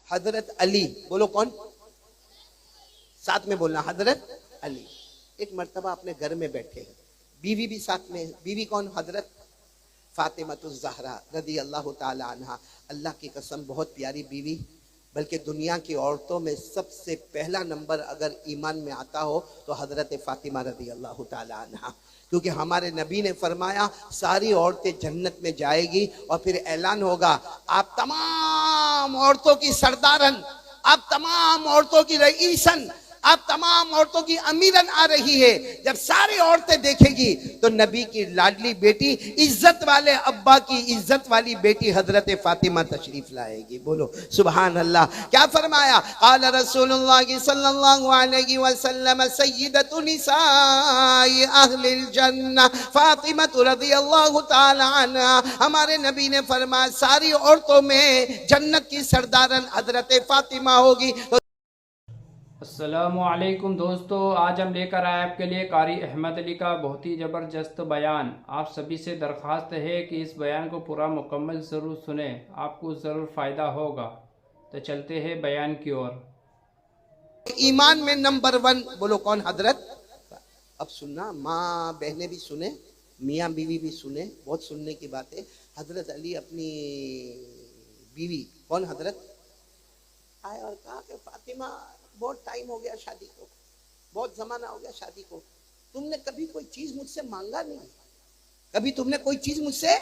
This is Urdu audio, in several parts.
حضرت علی، بولو کون؟ ساتھ میں بولنا، حضرت علی۔ ایک مرتبہ اپنے گھر میں بیٹھے ہیں، بیوی بھی ساتھ میں، بیوی کون؟ حضرت فاطمہ الزہرا رضی اللہ تعالی عنہا۔ اللہ کی قسم بہت پیاری بیوی، بلکہ دنیا کی عورتوں میں سب سے پہلا نمبر اگر ایمان میں آتا ہو تو حضرت فاطمہ رضی اللہ تعالی عنہا، کیونکہ ہمارے نبی نے فرمایا ساری عورتیں جنت میں جائے گی اور پھر اعلان ہوگا آپ تمام عورتوں کی سردارن، آپ تمام عورتوں کی رئیسن، آپ تمام عورتوں کی امیرن آ رہی ہے۔ جب ساری عورتیں دیکھے گی تو نبی کی لاڈلی بیٹی، عزت والے ابا کی عزت والی بیٹی حضرت فاطمہ تشریف لائے گی۔ بولو سبحان اللہ۔ کیا فرمایا؟ قال رسول اللہ صلی اللہ علیہ وسلم سیدۃ نساء اہل الجنہ فاطمہ رضی اللہ تعالی عنہا۔ ہمارے نبی نے فرمایا ساری عورتوں میں جنت کی سردارن حضرت فاطمہ ہوگی۔ السلام علیکم دوستو، آج ہم لے کر آئے آپ کے لیے قاری احمد علی کا بہت ہی زبردست بیان۔ آپ سبھی سے درخواست ہے کہ اس بیان کو پورا مکمل ضرور سنیں، آپ کو ضرور فائدہ ہوگا۔ تو چلتے ہیں بیان کی اور۔ ایمان میں نمبر 1 بولو کون؟ حضرت۔ اب سننا، ماں بہنیں بھی سنیں، میاں بیوی بھی سنیں، بہت سننے کی بات ہے۔ حضرت علی اپنی بیوی کون؟ حضرت آئے اور کہا کہ فاطمہ بہت ٹائم ہو گیا شادی کو، بہت زمانہ ہو گیا شادی کو، تم نے کبھی کوئی چیز مجھ سے مانگا نہیں، کبھی تم نے کوئی چیز مجھ سے،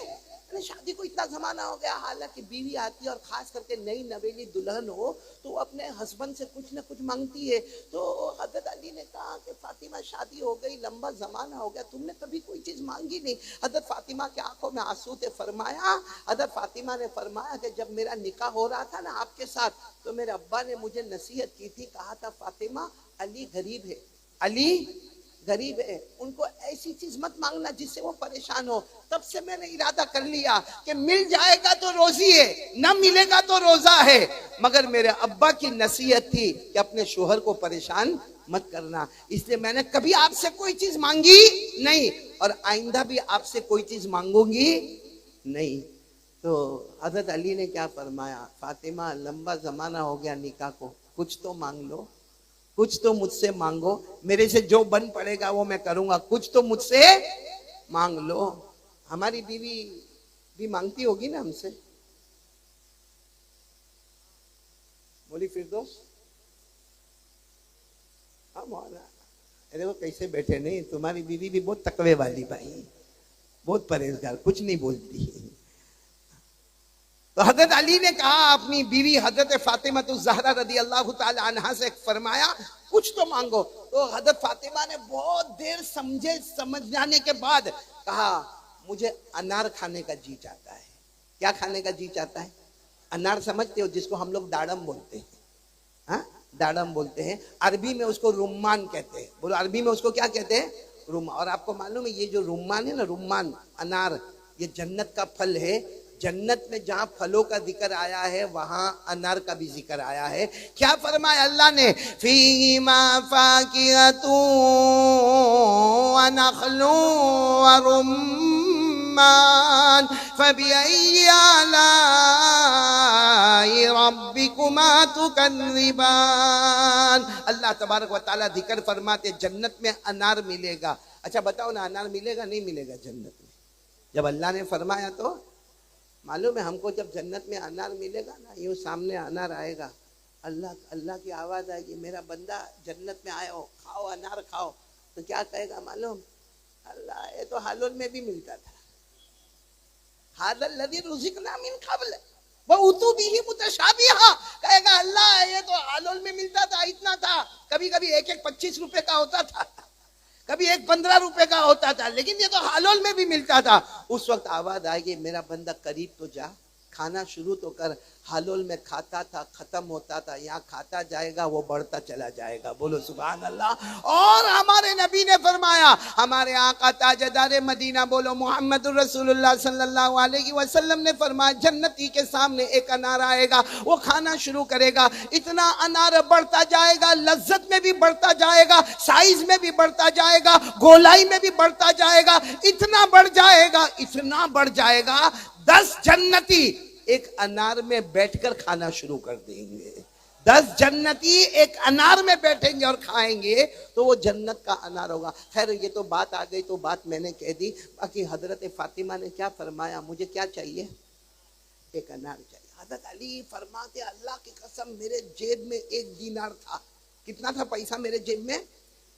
شادی کو اتنا زمانہ ہو گیا۔ حالانکہ بیوی آتی ہے اور خاص کر کے نئی نویلی دلہن ہو تو وہ اپنے ہسبینڈ سے کچھ نہ کچھ مانگتی ہے۔ تو حضرت علی نے کہا کہ فاطمہ شادی ہو گئی، لمبا زمانہ ہو گیا، تم نے کبھی کوئی چیز مانگی نہیں۔ حضرت فاطمہ کی آنکھوں میں آنسو تھے۔ فرمایا، حضرت فاطمہ نے فرمایا کہ جب میرا نکاح ہو رہا تھا نا آپ کے ساتھ تو میرے ابا نے مجھے نصیحت کی تھی، کہا تھا فاطمہ علی غریب ہے، علی غریب ہے، ان کو ایسی چیز مت مانگنا جس سے وہ پریشان ہو۔ تب سے میں نے ارادہ کر لیا کہ مل جائے گا تو روزی ہے، نہ ملے گا تو روزہ ہے، مگر میرے ابا کی نصیحت تھی کہ اپنے شوہر کو پریشان مت کرنا، اس لیے میں نے کبھی آپ سے کوئی چیز مانگی نہیں اور آئندہ بھی آپ سے کوئی چیز مانگوں گی نہیں۔ تو حضرت علی نے کیا فرمایا؟ فاطمہ لمبا زمانہ ہو گیا نکاح کو، کچھ تو مانگ لو، کچھ تو مجھ سے مانگو، میرے سے جو بن پڑے گا وہ میں کروں گا، کچھ تو مجھ سے مانگ لو۔ ہماری بیوی بھی مانگتی ہوگی نا ہم سے؟ بولی فردوس، ہاں مولانا ارے وہ کیسے بیٹھے؟ نہیں، تمہاری بیوی بھی بہت تقوی والی بھائی، بہت پرہیزگار، کچھ نہیں بولتی۔ تو حضرت علی نے کہا اپنی بیوی حضرت فاطمہ الزہرا رضی اللہ تعالی عنہا سے فرمایا کچھ تو مانگو۔ تو حضرت فاطمہ نے بہت دیر سمجھ جانے کے بعد کہا مجھے انار کھانے کا جی چاہتا ہے۔ کیا کھانے کا جی چاہتا ہے؟ انار سمجھتے ہو جس کو ہم لوگ داڑم بولتے ہیں؟ ہاں داڑم بولتے ہیں، عربی میں اس کو رمان کہتے ہیں۔ بولو عربی میں اس کو کیا کہتے ہیں؟ رمان۔ اور آپ کو معلوم ہے یہ جو رمان ہے نا، رمان انار، یہ جنت کا پھل ہے۔ جنت میں جہاں پھلوں کا ذکر آیا ہے وہاں انار کا بھی ذکر آیا ہے۔ کیا فرمایا اللہ نے؟ فیہما فاکہۃ ونخل ورمان فبأی آلاء ربکما تکذبان۔ اللہ تبارک و تعالیٰ ذکر فرماتے جنت میں انار ملے گا۔ اچھا بتاؤ نا، انار ملے گا نہیں ملے گا جنت میں؟ جب اللہ نے فرمایا تو معلوم ہے ہم کو جب جنت میں انار ملے گا نا، یوں سامنے انار آئے گا، اللہ کی آواز آئے گی میرا بندہ جنت میں آئے ہو، کھاؤ انار کھاؤ، تو کیا کہے گا معلوم؟ اللہ یہ تو حلال میں بھی ملتا تھا، ھذا الذی رزقنا من قبل واتوا به متشابہا، کہے گا اللہ یہ تو حلال میں ملتا تھا، اتنا تھا، کبھی کبھی ایک 25 روپے کا ہوتا تھا، کبھی 15 روپے کا ہوتا تھا، لیکن یہ تو حلال میں بھی ملتا تھا۔ اس وقت آواز آئے گی میرا بندہ قریب تو جا، کھانا شروع تو کر۔ حلال میں کھاتا تھا ختم ہوتا تھا، یہاں کھاتا جائے گا وہ بڑھتا چلا جائے گا۔ بولو سبحان اللہ۔ اور ہمارے نبی نے فرمایا، ہمارے آقا تاجدار مدینہ بولو محمد الرسول اللہ صلی اللہ علیہ وسلم نے فرمایا جنتی کے سامنے ایک انار آئے گا، وہ کھانا شروع کرے گا، اتنا انار بڑھتا جائے گا، لذت میں بھی بڑھتا جائے گا، سائز میں بھی بڑھتا جائے گا، گولائی میں بھی بڑھتا جائے گا، اتنا بڑھ جائے گا، اتنا بڑھ جائے گا 10 جنتی ایک انار میں بیٹھ کر کھانا شروع کر دیں گے. 10 جنتی ایک انار میں بیٹھیں گے اور کھائیں گے تو وہ جنت کا انار ہوگا. خیر یہ تو بات آ گئی تو بات میں نے کہہ دی. باقی حضرت فاطمہ نے کیا فرمایا, مجھے کیا چاہیے؟ ایک انار چاہیے. حضرت علی فرماتے اللہ کی قسم میرے جیب میں 1 دینار تھا. کتنا تھا پیسہ میرے جیب میں؟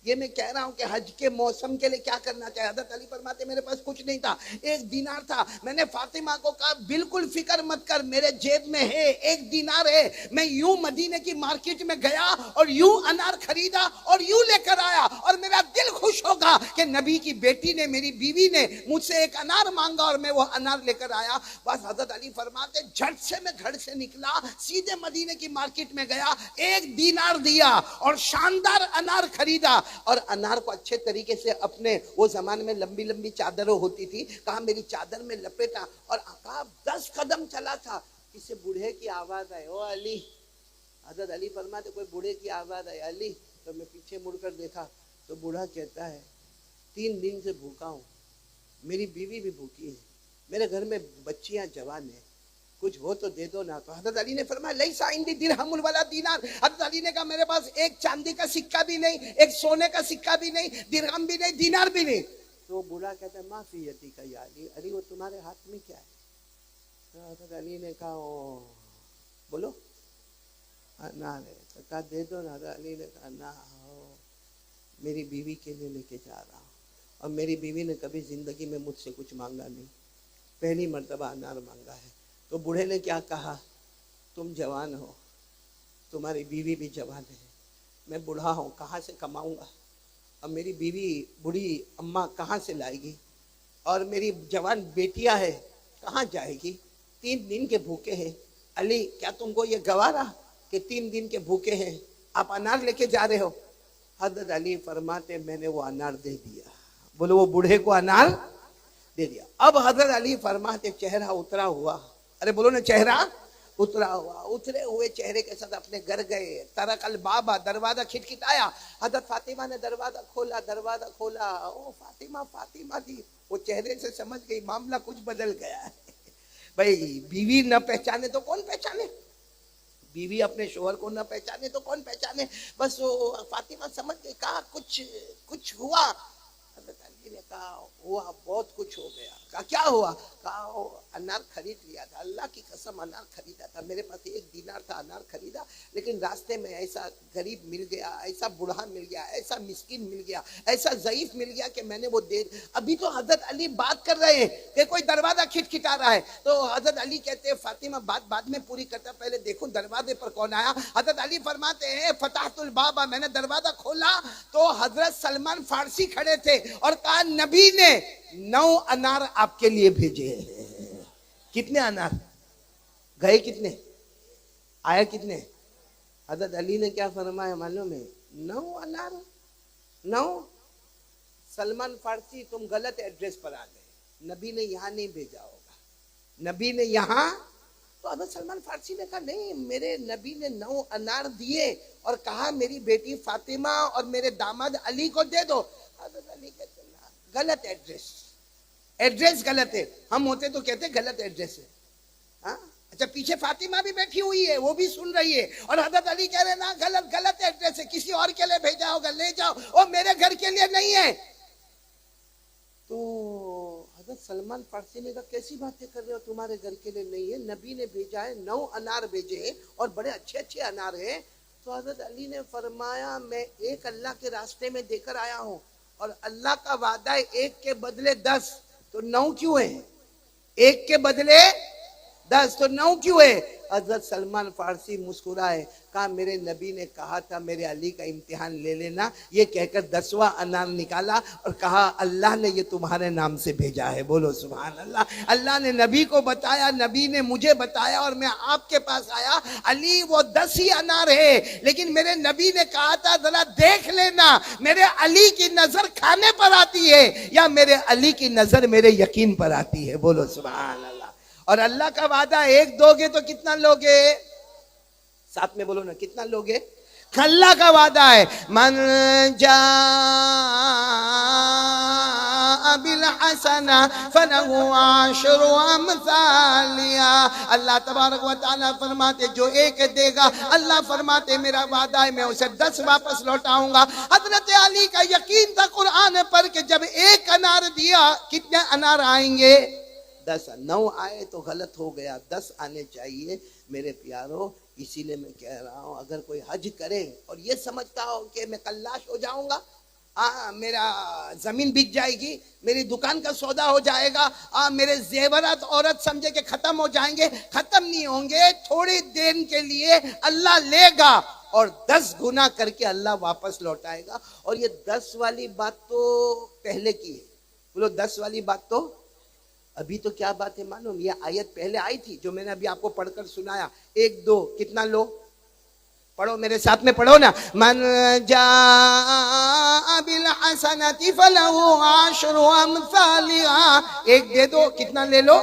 یہ میں کہہ رہا ہوں کہ حج کے موسم کے لیے کیا کرنا چاہیے. حضرت علی فرماتے میرے پاس کچھ نہیں تھا, 1 دینار تھا. میں نے فاطمہ کو کہا بالکل فکر مت کر, میرے جیب میں ہے 1 دینار ہے. میں یوں مدینے کی مارکیٹ میں گیا اور یوں انار خریدا اور یوں لے کر آیا, اور میرا دل خوش ہوگا کہ نبی کی بیٹی نے, میری بیوی نے مجھ سے 1 انار مانگا اور میں وہ انار لے کر آیا. بس حضرت علی فرماتے جھٹ سے میں گھر سے نکلا, سیدھے مدینے کی مارکیٹ میں گیا, 1 دینار دیا اور شاندار انار خریدا. اور انار کو اچھے طریقے سے اپنے, وہ زمانے میں لمبی لمبی چادریں ہوتی تھی, کہا میری چادر میں لپیٹا اور کہا 10 قدم چلا تھا, کسی بوڑھے کی آواز آئی, او علی. حضرت علی فرماتے کوئی بوڑھے کی آواز آئی, علی. تو میں پیچھے مڑ کر دیکھا تو بوڑھا کہتا ہے 3 دن سے بھوکا ہوں, میری بیوی بھی بھوکی ہے, میرے گھر میں بچیاں جوان ہیں, کچھ ہو تو دے دو نا. تو حضرت علی نے فرمایا لیسا عندی درہم ولا دینار. حضرت علی نے کہا میرے پاس 1 چاندی کا سکہ بھی نہیں, 1 سونے کا سکہ بھی نہیں, درہم بھی نہیں, دینار بھی نہیں. تو وہ بوڑھا کہتا ہے ما فی یدیک یا علی, علی وہ تمہارے ہاتھ میں کیا ہے؟ تو حضرت علی نے کہا بولو انار ہے. تو کہا دے دو نا. حضرت علی نے کہا نہ, میری بیوی کے لیے لے کے جا رہا ہوں, اور میری بیوی نے کبھی زندگی میں مجھ سے کچھ مانگا نہیں, پہلی مرتبہ انار مانگا ہے. تو بوڑھے نے کیا کہا, تم جوان ہو, تمہاری بیوی بھی جوان ہے, میں بوڑھا ہوں, کہاں سے کماؤں گا, اور میری بیوی بوڑھی اماں کہاں سے لائے گی, اور میری جوان بیٹیاں ہے کہاں جائے گی, 3 دن کے بھوکے ہیں. علی کیا تم کو یہ گوارا کہ 3 دن کے بھوکے ہیں آپ انار لے کے جا رہے ہو؟ حضرت علی فرماتے میں نے وہ انار دے دیا. بولو وہ بوڑھے کو انار دے دیا. اب حضرت علی فرماتے چہرہ اترا ہوا, ارے بولو نا چہرہ اترا ہوا, اترے ہوئے چہرے کے ساتھ اپنے گھر گئے. طرق البابا, دروازہ کھٹکھٹایا. حضرت فاطمہ نے دروازہ کھولا, دروازہ کھولا, او فاطمہ, فاطمہ تھی. وہ چہرے سے سمجھ گئی معاملہ کچھ بدل گیا ہے. بھائی بیوی نہ پہچانے تو کون پہچانے, بیوی اپنے شوہر کو نہ پہچانے تو کون پہچانے. بس وہ فاطمہ سمجھ گئی, کہا کچھ ہوا. حضرت علی نے کہا ہوا, بہت کچھ ہو گیا. کہا کیا ہوا؟ کہا انار خرید لیا تھا, اللہ کی قسم انار خریدا تھا, میرے پاس 1 دینار تھا, انار خریدا, لیکن راستے میں ایسا غریب مل گیا, ایسا بوڑھا مل گیا, ایسا مسکین مل گیا, ایسا ضعیف مل گیا کہ میں نے وہ دے. ابھی تو حضرت علی بات کر رہے ہیں کہ کوئی دروازہ کھٹکھٹا رہا ہے, تو حضرت علی کہتے ہیں فاطمہ بات بعد میں پوری کرتا, پہلے دیکھو دروازے پر کون آیا. حضرت علی فرماتے ہیں فتحت البابا, میں نے دروازہ کھولا تو حضرت سلمان فارسی کھڑے تھے اور کہا نبی نے 9 انار آپ کے لیے بھیجے ہیں. کتنے انار گئے, کتنے آئے, کتنے؟ حضرت علی نے کیا فرمایا معلوم ہے, 9 انار. 9. سلمان فارسی تم غلط ایڈریس پر آ گئے, نبی نے یہاں نہیں بھیجا ہوگا, نبی نے یہاں. تو حضرت سلمان فارسی نے کہا نہیں, میرے نبی نے 9 انار دیے اور کہا میری بیٹی فاطمہ اور میرے داماد علی کو دے دو. حضرت علی کہتے ہیں غلط ایڈریس غلط ہے. ہم ہوتے تو کہتے غلط ایڈریس ہے. اچھا پیچھے فاطمہ بھی بیٹھی ہوئی ہے, وہ بھی سن رہی ہے, اور حضرت علی کہہ رہے نا غلط ایڈریس ہے, کسی اور کے لیے بھیجا ہوگا, لے جاؤ, اور میرے گھر کے لیے نہیں ہے. تو حضرت سلمان فارسی نے کہا کیسی باتیں کر رہے ہو, تمہارے گھر کے لیے نہیں ہے, نبی نے بھیجا ہے, 9 انار بھیجے ہیں اور بڑے اچھے انار ہیں. تو حضرت علی نے فرمایا میں 1 اللہ کے راستے میں دے کر آیا ہوں, اور اللہ کا وعدہ ہے 1 کے بدلے 10, تو 9 کیوں ہے؟ 1 کے بدلے 10 تو 9 کیوں ہے؟ حضرت سلمان فارسی مسکرائے, کہا میرے نبی نے کہا تھا میرے علی کا امتحان لے لینا, یہ کہہ کر 10واں انار نکالا اور کہا اللہ نے یہ تمہارے نام سے بھیجا ہے. بولو سبحان اللہ. اللہ نے نبی کو بتایا, نبی نے مجھے بتایا, اور میں آپ کے پاس آیا. علی وہ 10 ہی انار ہے, لیکن میرے نبی نے کہا تھا ذرا دیکھ لینا میرے علی کی نظر کھانے پر آتی ہے یا میرے علی کی نظر میرے یقین پر آتی ہے. بولو سبحان اللہ. اور اللہ کا وعدہ 1 دو گے تو کتنا لوگے؟ ساتھ میں بولو نا, کتنا لوگے؟ اللہ کا وعدہ ہے من جاء بالحسنۃ حسنہ فلہ عشر امثالها. اللہ تبارک و تعالیٰ فرماتے جو ایک دے گا اللہ فرماتے میرا وعدہ ہے میں اسے 10 واپس لوٹاؤں گا. حضرت علی کا یقین تھا قرآن پر کہ جب ایک انار دیا کتنے انار آئیں گے؟ 10. 9 آئے تو غلط ہو گیا, 10 آنے چاہیے. میرے پیارو اسی لیے میں کہہ رہا ہوں اگر کوئی حج کرے اور یہ سمجھتا ہو کہ میں کلاش ہو جاؤں گا, میرا زمین بک جائے گی, میری دکان کا سودا ہو جائے گا, میرے زیورات عورت سمجھے کہ ختم ہو جائیں گے, ختم نہیں ہوں گے. تھوڑی دیر کے لیے اللہ لے گا اور 10 گنا کر کے اللہ واپس لوٹائے گا. اور یہ 10 والی بات تو پہلے کی ہے. بولو 10 والی بات تو ابھی تو کیا بات ہے معلوم, یہ آیت پہلے آئی تھی جو میں نے ابھی آپ کو پڑھ کر سنایا. 1 2 کتنا لو, پڑھو میرے ساتھ میں پڑھو نا. من جاء بالحسنۃ فلہ عشر امثالها. 1 دے دو کتنا لے لو.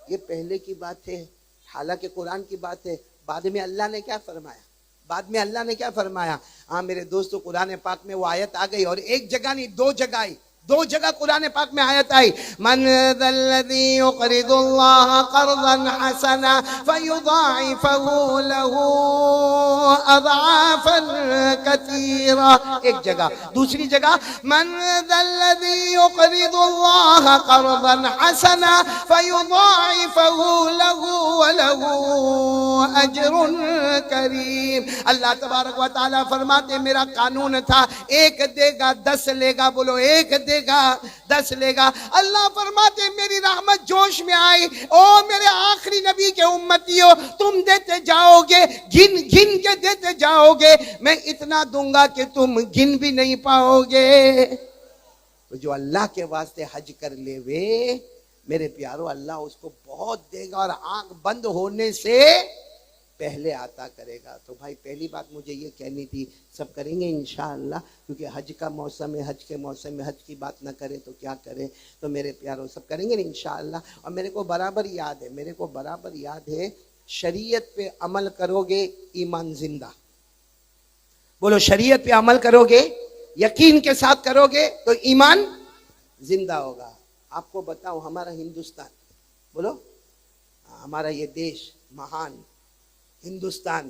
یہ پہلے کی بات ہے, حالانکہ قرآن کی بات ہے. بعد میں اللہ نے کیا فرمایا, بعد میں اللہ نے کیا فرمایا. ہاں میرے دوستو قرآن پاک میں وہ آیت آ گئی اور ایک جگہ نہیں 2 جگہ آئی, 2 جگہ قرآن پاک میں آیت آئی. من ذا الذی یقرض اللہ قرضا حسنا فیضاعفہ لہ اضعافا کثیرا. ایک جگہ. دوسری جگہ من ذا الذی یقرض اللہ قرضا حسنا فیضاعفہ لہ ولہ اجر کریم. اللہ تبارک و تعالیٰ فرماتے میرا قانون تھا ایک دے گا 10 لے گا. بولو ایک دے گا 10 لے گا. اللہ فرماتے میری رحمت جوش میں آئی, او میرے آخری نبی کے امتیوں تم دیتے جاؤ گے, گن گن کے دیتے جاؤ گے, میں اتنا دوں گا کہ تم گن بھی نہیں پاؤ گے. تو جو اللہ کے واسطے حج کر لے وے میرے پیارو اللہ اس کو بہت دے گا اور آنکھ بند ہونے سے پہلے عطا کرے گا. تو بھائی پہلی بات مجھے یہ کہنی تھی, سب کریں گے انشاءاللہ کیونکہ حج کا موسم ہے, حج کے موسم میں حج کی بات نہ کرے تو کیا کرے. تو میرے پیاروں سب کریں گے انشاءاللہ. اور میرے کو برابر یاد ہے شریعت پہ عمل کرو گے ایمان زندہ. بولو شریعت پہ عمل کرو گے یقین کے ساتھ کرو گے تو ایمان زندہ ہوگا. آپ کو بتاؤں ہمارا ہندوستان, بولو ہمارا یہ دیش مہان ہندوستان,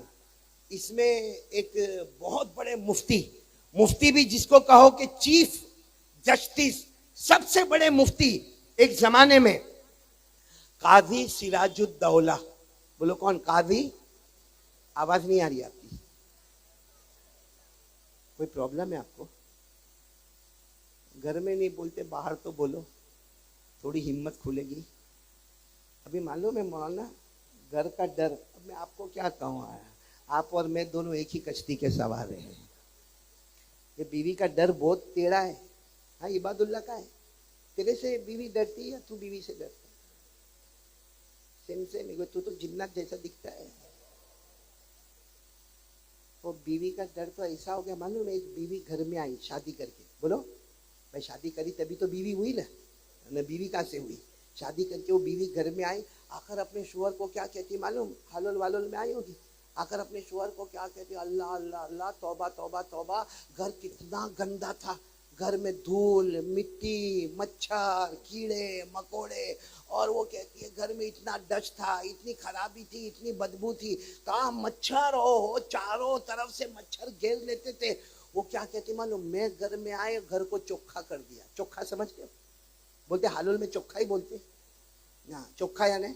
اس میں ایک بہت بڑے مفتی بھی جس کو کہو کہ چیف جسٹس, سب سے بڑے مفتی ایک زمانے میں قاضی سراج الدولہ. بولو کون قاضی؟ آواز نہیں آ رہی آپ کی, کوئی پرابلم ہے آپ کو؟ گھر میں نہیں بولتے باہر تو بولو, تھوڑی ہمت کھلے گی. ابھی معلوم ہے مولانا گھر کا ڈر. اب میں آپ کو کیا کہوں, آپ اور میں دونوں ایک ہی کشتی کے سوار ہیں. یہ بیوی کا ڈر بہت ٹیڑھا ہے. ہاں عباد اللہ کا ہے, تیرے سے بیوی ڈرتی ہے یا تو بیوی سے ڈرتا ہے؟ سیم تو جنات جیسا دکھتا ہے. وہ بیوی کا ڈر تو ایسا ہو گیا معلوم ہے, ایک بیوی گھر میں آئی شادی کر کے. بولو بھائی شادی کری تبھی تو بیوی ہوئی نا, بیوی کہاں سے ہوئی؟ شادی کر کے وہ بیوی گھر میں آئی, آخر اپنے شوہر کو کیا کہتی معلوم؟ حلول والول میں آئی ہوگی. آخر اپنے شوہر کو کیا کہتی, اللہ اللہ اللہ توبہ توبہ توبہ. گھر کتنا گندا تھا, گھر میں دھول مٹی مچھر کیڑے مکوڑے, اور وہ کہتی ہے گھر میں اتنا ڈسٹ تھا, اتنی خرابی تھی, اتنی بدبو تھی, کہاں مچھر ہو چاروں طرف سے مچھر گھیر لیتے تھے. وہ کیا کہتی معلوم, میں گھر میں آئے گھر کو چوکھا کر دیا. چوکھا سمجھ کے بولتے حلول میں چوکھا ہی بولتے, چوکھا یعنی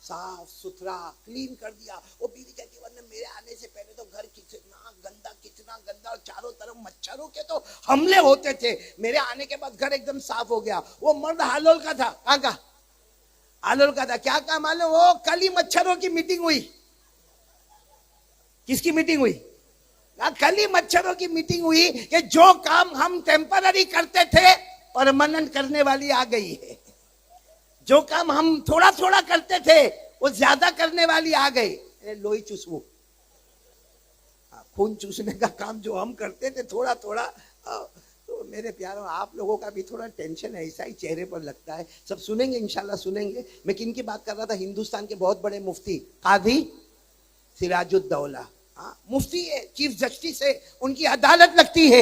صاف ستھرا کلین کر دیا. وہ بیوی کہتی ورنہ میرے آنے سے پہلے تو گھر کتنا گندا اور چاروں طرف مچھروں کے تو حملے ہوتے تھے. میرے آنے کے بعد گھر ایک دم صاف ہو گیا. وہ مرد حلول کا تھا, کہاں کا حلول کا تھا. کیا کہا معلوم, وہ کل ہی مچھروں کی میٹنگ ہوئی. کس کی میٹنگ ہوئی؟ کل ہی مچھروں کی میٹنگ ہوئی کہ جو کام ہم ٹیمپرری کرتے تھے پرماننٹ کرنے والی آ گئی ہے. جو کام ہم تھوڑا تھوڑا کرتے تھے وہ زیادہ کرنے والی آ گئی. لوہی چوسو, خون چوسنے کا کام جو ہم کرتے تھے تھوڑا تھوڑا. تو میرے پیاروں آپ لوگوں کا بھی تھوڑا ٹینشن ایسا ہی چہرے پر لگتا ہے. سب سنیں گے انشاءاللہ سنیں گے. میں کن کی بات کر رہا تھا؟ ہندوستان کے بہت بڑے مفتی قاضی سراج الدولہ. مفتی ہے, چیف جسٹس ہے, ان کی عدالت لگتی ہے.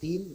3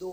2,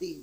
3।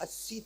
80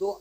2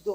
2,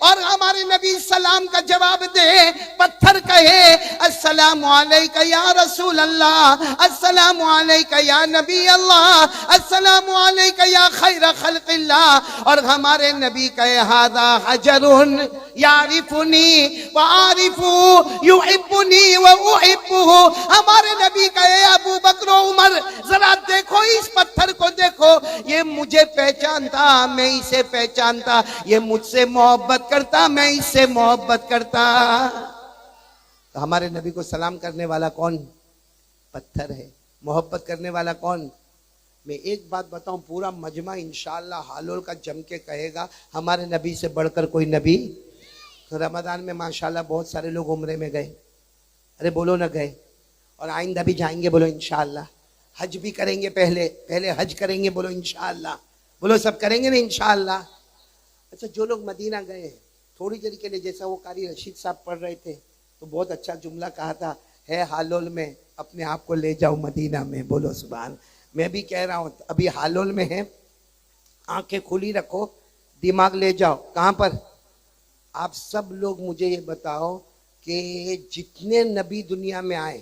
اور ہمارے نبی سلام کا جواب دے، پتھر کہے السلام علیکہ یا رسول اللہ، السلام علیکہ یا نبی اللہ، السلام علیکہ یا خیر خلق اللہ، اور ہمارے نبی کہے ھذا حجر یعرفنی وعارف یحبنی واحبہ۔ ہمارے نبی کہے ابو بکر و عمر ذرا دیکھو اس پتھر کو، دیکھو یہ مجھے پہچانتا، میں اسے پہچانتا، یہ مجھ سے محبت کرتا، میں اس سے محبت کرتا۔ تو ہمارے نبی کو سلام کرنے والا کون؟ پتھر ہے۔ محبت کرنے والا کون؟ میں ایک بات بتاؤں، پورا مجمع انشاءاللہ حالول کا جم کے کہے گا ہمارے نبی سے بڑھ کر کوئی نبی۔ رمضان میں ماشاءاللہ بہت سارے لوگ عمرے میں گئے، ارے بولو نہ گئے، اور آئندہ بھی جائیں گے، بولو انشاءاللہ۔ حج بھی کریں گے، پہلے حج کریں گے، بولو انشاءاللہ، بولو سب کریں گے نا انشاءاللہ۔ اچھا جو لوگ مدینہ گئے ہیں تھوڑی دیر کے لیے، جیسا وہ قاری رشید صاحب پڑھ رہے تھے تو بہت اچھا جملہ کہا تھا، ہے حالول میں اپنے آپ کو لے جاؤ مدینہ میں، بولو سبحان۔ میں بھی کہہ رہا ہوں ابھی حالول میں ہے، آنکھیں کھلی رکھو، دماغ لے جاؤ کہاں پر؟ آپ سب لوگ مجھے یہ بتاؤ کہ جتنے نبی دنیا میں آئے،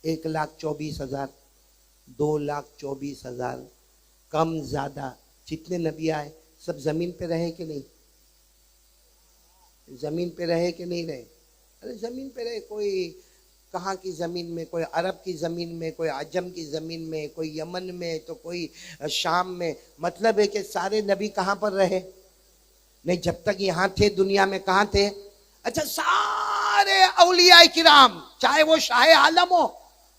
1,24,000، 2,24,000، کم زیادہ جتنے نبی آئے سب زمین پہ رہے کہ نہیں؟ زمین پہ رہے کہ نہیں رہے؟ ارے زمین پہ رہے، کوئی کہاں کی زمین میں، کوئی عرب کی زمین میں، کوئی عجم کی زمین میں، کوئی یمن میں، تو کوئی شام میں۔ مطلب ہے کہ سارے نبی کہاں پر رہے؟ نہیں، جب تک یہاں تھے دنیا میں کہاں تھے؟ اچھا سارے اولیاء کرام، چاہے وہ شاہ عالم ہو،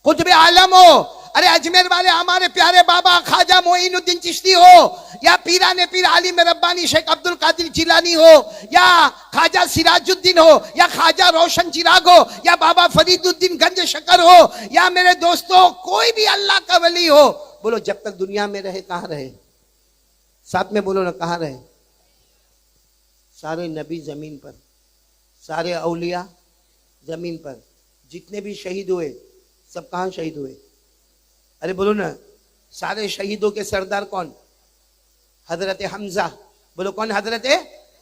قطب عالم ہو، ارے اجمیر والے ہمارے پیارے بابا خواجہ معین الدین چشتی ہو، یا پیران پیر عالم ربانی شیخ عبد القادر جیلانی ہو، یا خواجہ سراج الدین ہو، یا خواجہ روشن چراغ ہو، یا بابا فرید الدین گنج شکر ہو، یا میرے دوستوں کوئی بھی اللہ کا ولی ہو، بولو جب تک دنیا میں رہے کہاں رہے؟ ساتھ میں بولو نا، کہاں رہے؟ سارے نبی زمین پر، سارے اولیاء زمین پر، جتنے بھی شہید ہوئے سب کہاں شہید ہوئے؟ ارے بولو نا، سارے شہیدوں کے سردار کون؟ حضرت حمزہ، بولو کون؟ حضرت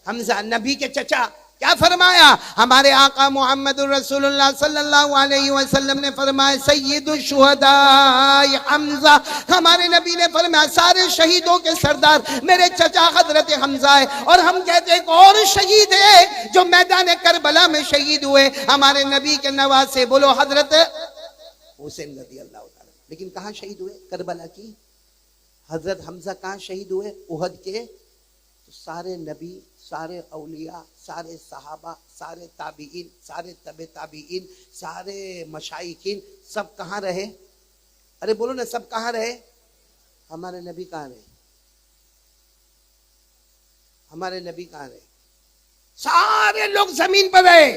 حمزہ، نبی کے چچا۔ کیا فرمایا؟ ہمارے آقا محمد الرسول اللہ صلی اللہ علیہ وسلم نے فرمایا سید الشہداء حمزہ۔ ہمارے نبی نے فرمایا سارے شہیدوں کے سردار میرے چچا حضرت حمزہ ہے۔ اور ہم کہتے ہیں ایک اور شہید ہے جو میدان کربلا میں شہید ہوئے، ہمارے نبی کے نواسے، بولو حضرت حسین رضی اللہ تعالیٰ۔ لیکن کہاں شہید ہوئے؟ کربلا کی۔ حضرت حمزہ کہاں شہید ہوئے؟ احد کے۔ تو سارے نبی، سارے اولیاء، سارے صحابہ، سارے تابعین، سارے تبع تابعین، سارے مشائخین، سب کہاں رہے؟ ارے بولو نا، سب کہاں رہے؟ ہمارے نبی کہاں رہے؟ ہمارے نبی کہاں رہے؟ سارے لوگ زمین پر رہے،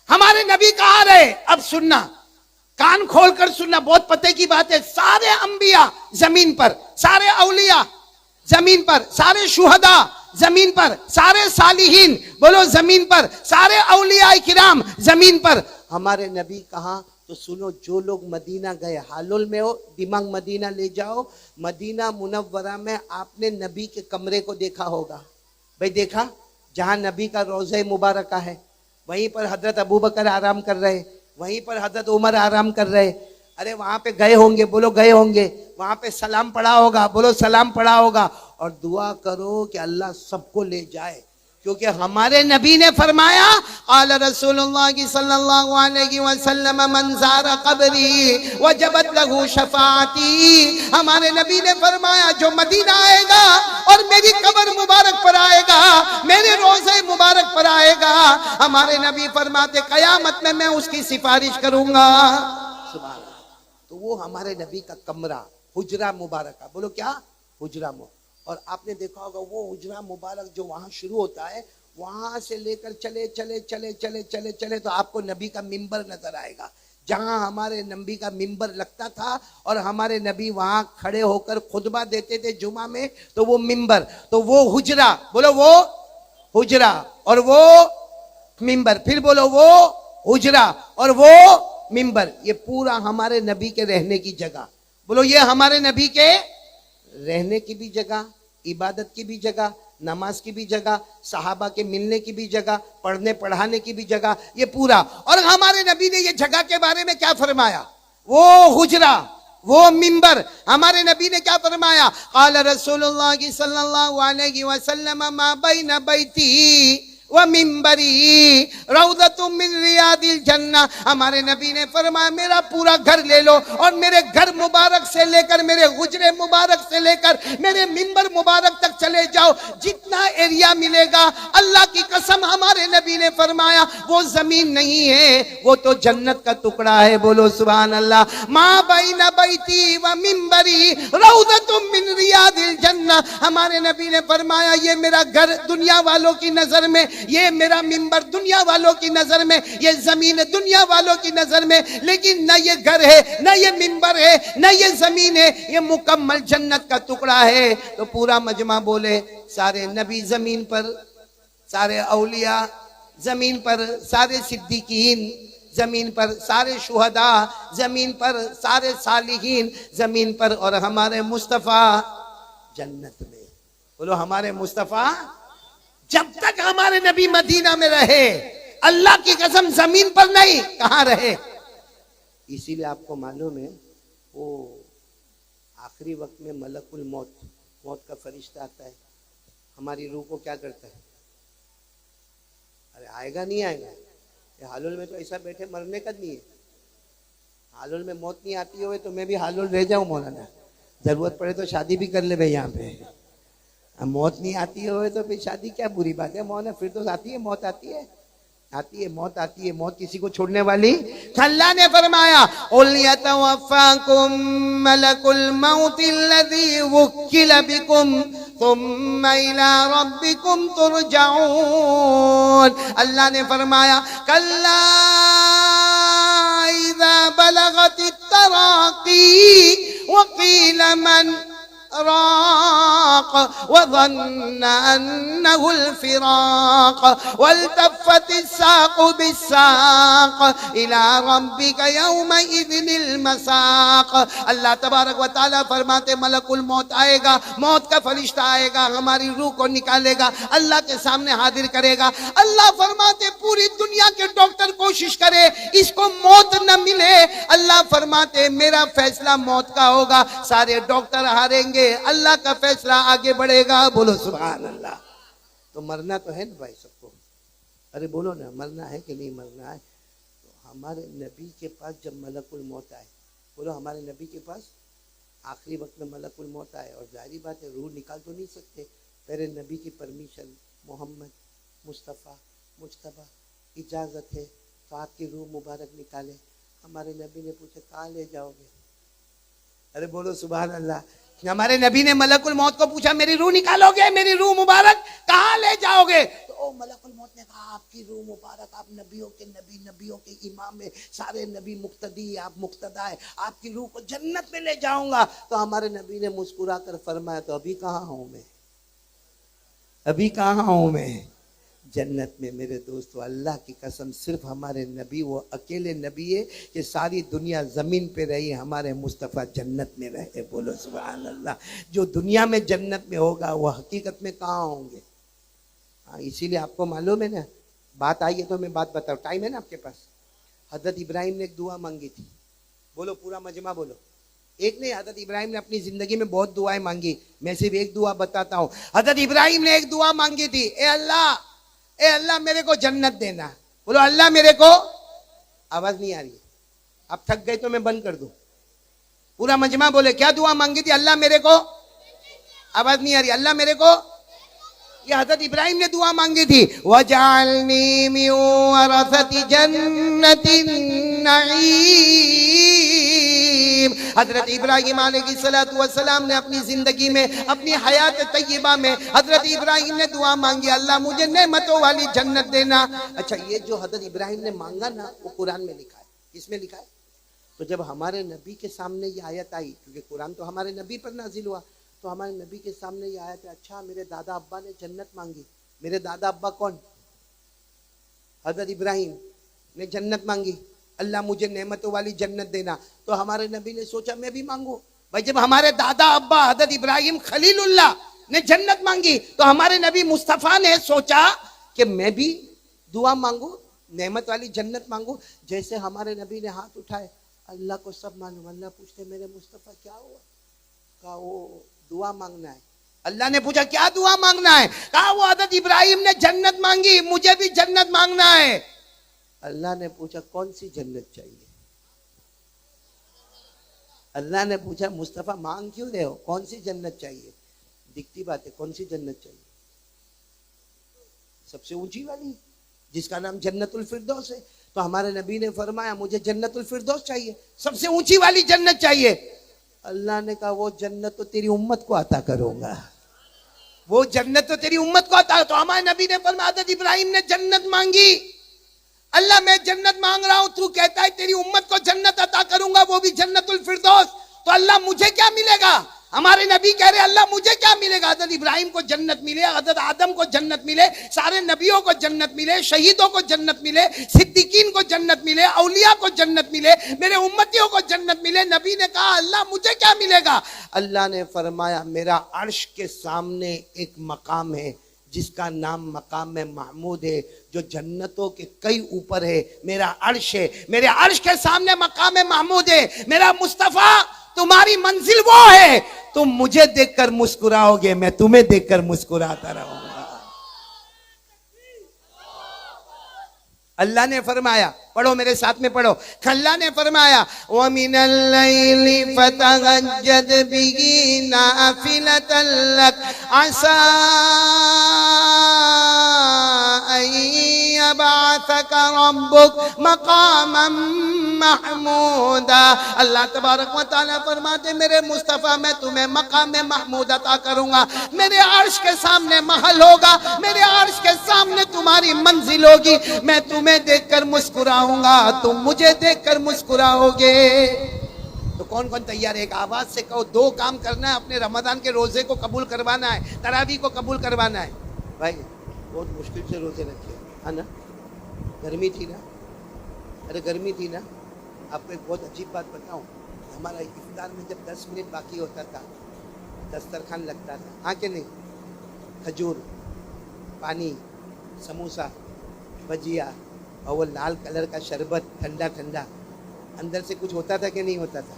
ہمارے نبی کہاں رہے؟ اب سننا، کان کھول کر سننا، بہت پتے کی بات ہے۔ سارے انبیاء زمین پر، سارے اولیاء زمین پر، سارے شہداء زمین پر، سارے صالحین بولو زمین پر، سارے اولیاء کرام زمین پر، ہمارے نبی کہاں؟ تو سنو، جو لوگ مدینہ گئے، حالول میں ہو، دماغ مدینہ لے جاؤ۔ مدینہ منورہ میں آپ نے نبی کے کمرے کو دیکھا ہوگا، بھئی دیکھا؟ جہاں نبی کا روضہ مبارکہ ہے، وہیں پر حضرت ابوبکر آرام کر رہے، وہیں پر حضرت عمر آرام کر رہے۔ ارے وہاں پہ گئے ہوں گے، بولو گئے ہوں گے، وہاں پہ سلام پڑھا ہوگا، بولو سلام پڑھا ہوگا، اور دعا کرو کہ اللہ سب کو لے جائے، کیونکہ ہمارے نبی نے فرمایا قال رسول اللہ صلی اللہ علیہ وسلم من زار قبری وجبت لہ شفاعتی۔ ہمارے نبی نے فرمایا جو مدینہ آئے گا اور میری قبر مبارک پر آئے گا، میرے روضہ مبارک پر آئے گا، ہمارے نبی فرماتے قیامت میں میں اس کی سفارش کروں گا۔ سبحان اللہ۔ تو وہ ہمارے نبی کا کمرہ، حجرہ مبارکہ، بولو کیا؟ حجرہ مبارکہ۔ اور آپ نے دیکھا ہوگا وہ حجرہ مبارک جو وہاں شروع ہوتا ہے، وہاں سے لے کر چلے تو آپ کو نبی کا ممبر نظر آئے گا، جہاں ہمارے نبی کا ممبر لگتا تھا، اور ہمارے نبی وہاں کھڑے ہو کر خطبہ دیتے تھے جمعہ میں، تو وہ ممبر، تو وہ حجرہ، بولو وہ حجرہ، اور وہ ممبر، پھر بولو وہ حجرہ اور وہ ممبر، یہ پورا ہمارے نبی کے رہنے کی جگہ، بولو یہ ہمارے نبی کے رہنے کی بھی جگہ، عبادت کی بھی جگہ، نماز کی بھی جگہ, صحابہ کے ملنے کی بھی جگہ, پڑھنے پڑھانے کی بھی جگہ, یہ پورا. اور ہمارے نبی نے یہ جگہ کے بارے میں کیا فرمایا؟ وہ حجرہ, وہ منبر, ہمارے نبی نے کیا فرمایا؟ قال رسول اللہ صلی اللہ علیہ وسلم ما بین بیتی ومنبری روضۃ من ریاض الجنہ. ہمارے نبی نے فرمایا میرا پورا گھر لے لو اور میرے گھر مبارک سے لے کر, میرے حجرے مبارک سے لے کر میرے منبر مبارک تک چلے جاؤ, جتنا ایریا ملے گا, اللہ کی قسم ہمارے نبی نے فرمایا وہ زمین نہیں ہے, وہ تو جنت کا ٹکڑا ہے. بولو سبحان اللہ. ما بین بیتی ومنبری روضۃ من ریاض الجنہ. ہمارے نبی نے فرمایا یہ میرا گھر دنیا والوں کی نظر میں, یہ میرا منبر دنیا والوں کی نظر میں, یہ زمین دنیا والوں کی نظر میں, لیکن نہ یہ گھر ہے, نہ یہ منبر ہے, نہ یہ زمین ہے, یہ مکمل جنت کا ٹکڑا ہے. تو پورا مجمع بولے سارے نبی زمین پر, سارے اولیاء زمین پر, سارے صدیقین زمین پر, سارے شہداء زمین پر, سارے صالحین زمین پر, اور ہمارے مصطفیٰ جنت میں. بولو ہمارے مصطفیٰ. جب تک ہمارے نبی مدینہ میں رہے, اللہ کی قسم زمین پر نہیں, کہاں رہے؟ اسی لیے آپ کو معلوم ہے وہ آخری وقت میں ملک الموت, موت کا فرشتہ آتا ہے, ہماری روح کو کیا کرتا ہے؟ ارے آئے گا نہیں آئے گا؟ یہ حالول میں تو ایسا بیٹھے مرنے کا نہیں ہے. حالول میں موت نہیں آتی ہوئے تو میں بھی حالول رہ جاؤں مولانا, ضرورت پڑے تو شادی بھی کر لے بھائی یہاں پہ. موت نہیں آتی ہوئے تو پھر شادی کیا بری بات ہے مولانا, پھر تو آتی ہے موت, آتی ہے, آتی ہے موت, آتی ہے موت, کسی کو چھوڑنے والی. اللہ نے فرمایا قُلْ يَتَوَفَّاكُمْ مَلَكُ الْمَوْتِ الَّذِي وُكِّلَ بِكُمْ ثُمَّ إِلَىٰ رَبِّكُمْ تُرْجَعُونَ. اللہ نے فرمایا کَلَّا إِذَا بَلَغَتِ التَّرَاقِي وَقِيلَ مَنْ راق وظن أنه الفراق والتفت الساق بالساق إلى ربك يومئذ المساق. اللہ تبارک و تعالیٰ فرماتے ملک الموت آئے گا, موت کا فرشتہ آئے گا, ہماری روح کو نکالے گا, اللہ کے سامنے حاضر کرے گا. اللہ فرماتے پوری دنیا کے ڈاکٹر کوشش کرے اس کو موت نہ ملے, اللہ فرماتے میرا فیصلہ موت کا ہوگا. سارے ڈاکٹر ہاریں گے, اللہ کا فیصلہ آگے بڑھے گا. بولو سبحان اللہ. تو مرنا تو ہے نا بھائی سب کو, ارے بولو نا مرنا ہے کہ نہیں مرنا ہے. تو ہمارے نبی کے پاس جب ملک الموت آئے, بولو ہمارے نبی کے پاس آخری وقت میں ملک الموت آئے, اور ظاہری بات ہے روح نکال تو نہیں سکتے, میرے نبی کی پرمیشن, محمد مصطفیٰ مجتبیٰ اجازت ہے تو آپ کی روح مبارک نکالے. ہمارے نبی نے پوچھا کہاں لے جاؤ گے؟ ارے بولو سبحان اللہ. ہمارے نبی نے ملک الموت کو پوچھا میری روح نکالو گے, میری روح مبارک کہاں لے جاؤ گے؟ تو ملک الموت نے کہا آپ کی روح مبارک, آپ نبیوں کے نبی, نبیوں کے امام ہے, سارے نبی مقتدی, آپ مقتدا ہے, آپ کی روح کو جنت میں لے جاؤں گا. تو ہمارے نبی نے مسکرا کر فرمایا تو ابھی کہاں ہوں میں, ابھی کہاں ہوں میں جنت میں. میرے دوستو اللہ کی قسم صرف ہمارے نبی وہ اکیلے نبی ہے کہ ساری دنیا زمین پہ رہی, ہمارے مصطفیٰ جنت میں رہے. بولو سبحان اللہ. جو دنیا میں جنت میں ہوگا وہ حقیقت میں کہاں ہوں گے؟ ہاں اسی لیے آپ کو معلوم ہے نا, بات آئی ہے تو میں بات بتاؤں, ٹائم ہے نا آپ کے پاس. حضرت ابراہیم نے ایک دعا مانگی تھی, بولو پورا مجمع بولو. ایک نہیں, حضرت ابراہیم نے اپنی زندگی میں بہت دعائیں مانگی, میں صرف ایک دعا بتاتا ہوں. حضرت ابراہیم نے ایک دعا مانگی تھی, اے اللہ میرے کو جنت دینا. بولو اللہ میرے کو, آواز نہیں آ رہی ہے, اب تھک گئے تو میں بند کر دوں. پورا مجمع بولے کیا دعا مانگی تھی؟ اللہ میرے کو, آواز نہیں آ رہی, اللہ میرے کو. یہ حضرت ابراہیم نے دعا مانگی تھی, وَجَعَلْنِي مِن وَرَثَةِ جَنَّةِ النَّعِيمِ. حضرت ابراہیم علیہ السلام نے اپنی زندگی میں, اپنی حیات طیبہ میں حضرت ابراہیم نے دعا مانگی اللہ مجھے نعمتوں والی جنت دینا. اچھا یہ جو حضرت ابراہیم نے مانگا نا وہ قرآن میں لکھا ہے. کس میں لکھا ہے؟ تو جب ہمارے نبی کے سامنے یہ آیت آئی, کیونکہ قرآن تو ہمارے نبی پر نازل ہوا, تو ہمارے نبی کے سامنے یہ آیت ہے, اچھا میرے دادا ابا نے جنت مانگی. میرے دادا ابا کون؟ حضرت ابراہیم نے جنت مانگی, اللہ مجھے نعمتوں والی جنت دینا. تو ہمارے نبی نے سوچا میں بھی مانگوں. بھائی جب ہمارے دادا ابا حضرت ابراہیم خلیل اللہ نے جنت مانگی تو ہمارے نبی مصطفیٰ نے سوچا کہ میں بھی دعا مانگوں, نعمت والی جنت مانگوں. جیسے ہمارے نبی نے ہاتھ اٹھائے, اللہ کو سب معلوم. اللہ پوچھتے میرے مصطفیٰ کیا ہوا؟ کہا وہ دعا مانگنا ہے. اللہ نے پوچھا کیا دعا مانگنا ہے؟ کہا وہ حضرت ابراہیم نے جنت مانگی, مجھے بھی جنت مانگنا ہے. اللہ نے پوچھا کون سی جنت چاہیے؟ اللہ نے پوچھا مصطفیٰ مانگ کیوں رہے ہو, کون سی جنت چاہیے؟ دکھتی بات ہے, کون سی جنت چاہیے؟ سب سے اونچی والی جس کا نام جنت الفردوس ہے. تو ہمارے نبی نے فرمایا مجھے جنت الفردوس چاہیے, سب سے اونچی والی جنت چاہیے. اللہ نے کہا وہ جنت تو تیری امت کو عطا کروں گا, وہ جنت تو تیری امت کو عطا. تو ہمارے نبی نے فرمایا حضرت ابراہیم نے جنت مانگی, اللہ میں جنت مانگ رہا ہوں, تو کہتا ہے تیری امت کو جنت عطا کروں گا, وہ بھی جنت الفردوس. تو اللہ مجھے کیا ملے گا؟ ہمارے نبی کہہ رہے اللہ مجھے کیا ملے گا؟ حضرت ابراہیم کو جنت ملے, حضرت آدم کو جنت ملے, سارے نبیوں کو جنت ملے, شہیدوں کو جنت ملے, صدیقین کو جنت ملے, اولیاء کو جنت ملے, میرے امتیوں کو جنت ملے. نبی نے کہا اللہ مجھے کیا ملے گا؟ اللہ نے فرمایا میرا عرش کے سامنے ایک مقام ہے جس کا نام مقام محمود ہے, جو جنتوں کے کئی اوپر ہے. میرا عرش ہے, میرے عرش کے سامنے مقام محمود ہے. میرا مصطفیٰ تمہاری منزل وہ ہے, تم مجھے دیکھ کر مسکراؤ گے, میں تمہیں دیکھ کر مسکراتا رہوں گا. اللہ نے فرمایا, پڑھو میرے ساتھ میں پڑھو, اللہ نے فرمایا وَمِنَ اللَّيْلِ فَتَهَجَّدْ بِهِ نَافِلَةً لَكَ عَسَىٰ أَن يَبْعَثَكَ رَبُّكَ مَقَامًا مَحْمُودًا. اللہ تبارک و تعالیٰ فرماتے میرے مصطفیٰ میں تمہیں مقام محمود عطا کروں گا. میرے عرش کے سامنے محل ہوگا, میرے عرش کے سامنے تمہاری منزل ہوگی. میں تمہیں دیکھ کر مسکراؤں گا, تم مجھے دیکھ کر مسکراؤ گے. تو کون کون تیار ہے؟ ایک آواز سے کہو, دو کام کرنا ہے, اپنے رمضان کے روزے کو قبول کروانا ہے, تراویح کو قبول کروانا ہے. بھائی بہت مشکل سے روزے رکھے, ہے نا, گرمی تھی نا, ارے گرمی تھی نا. آپ کو ایک بہت عجیب بات بتاؤں, ہمارا افطار میں جب 10 منٹ باقی ہوتا تھا دسترخوان لگتا تھا, ہاں کہ نہیں, کھجور, پانی, سموسا, بھجیا اور وہ لال کلر کا شربت ٹھنڈا ٹھنڈا, اندر سے کچھ ہوتا تھا کہ نہیں ہوتا تھا؟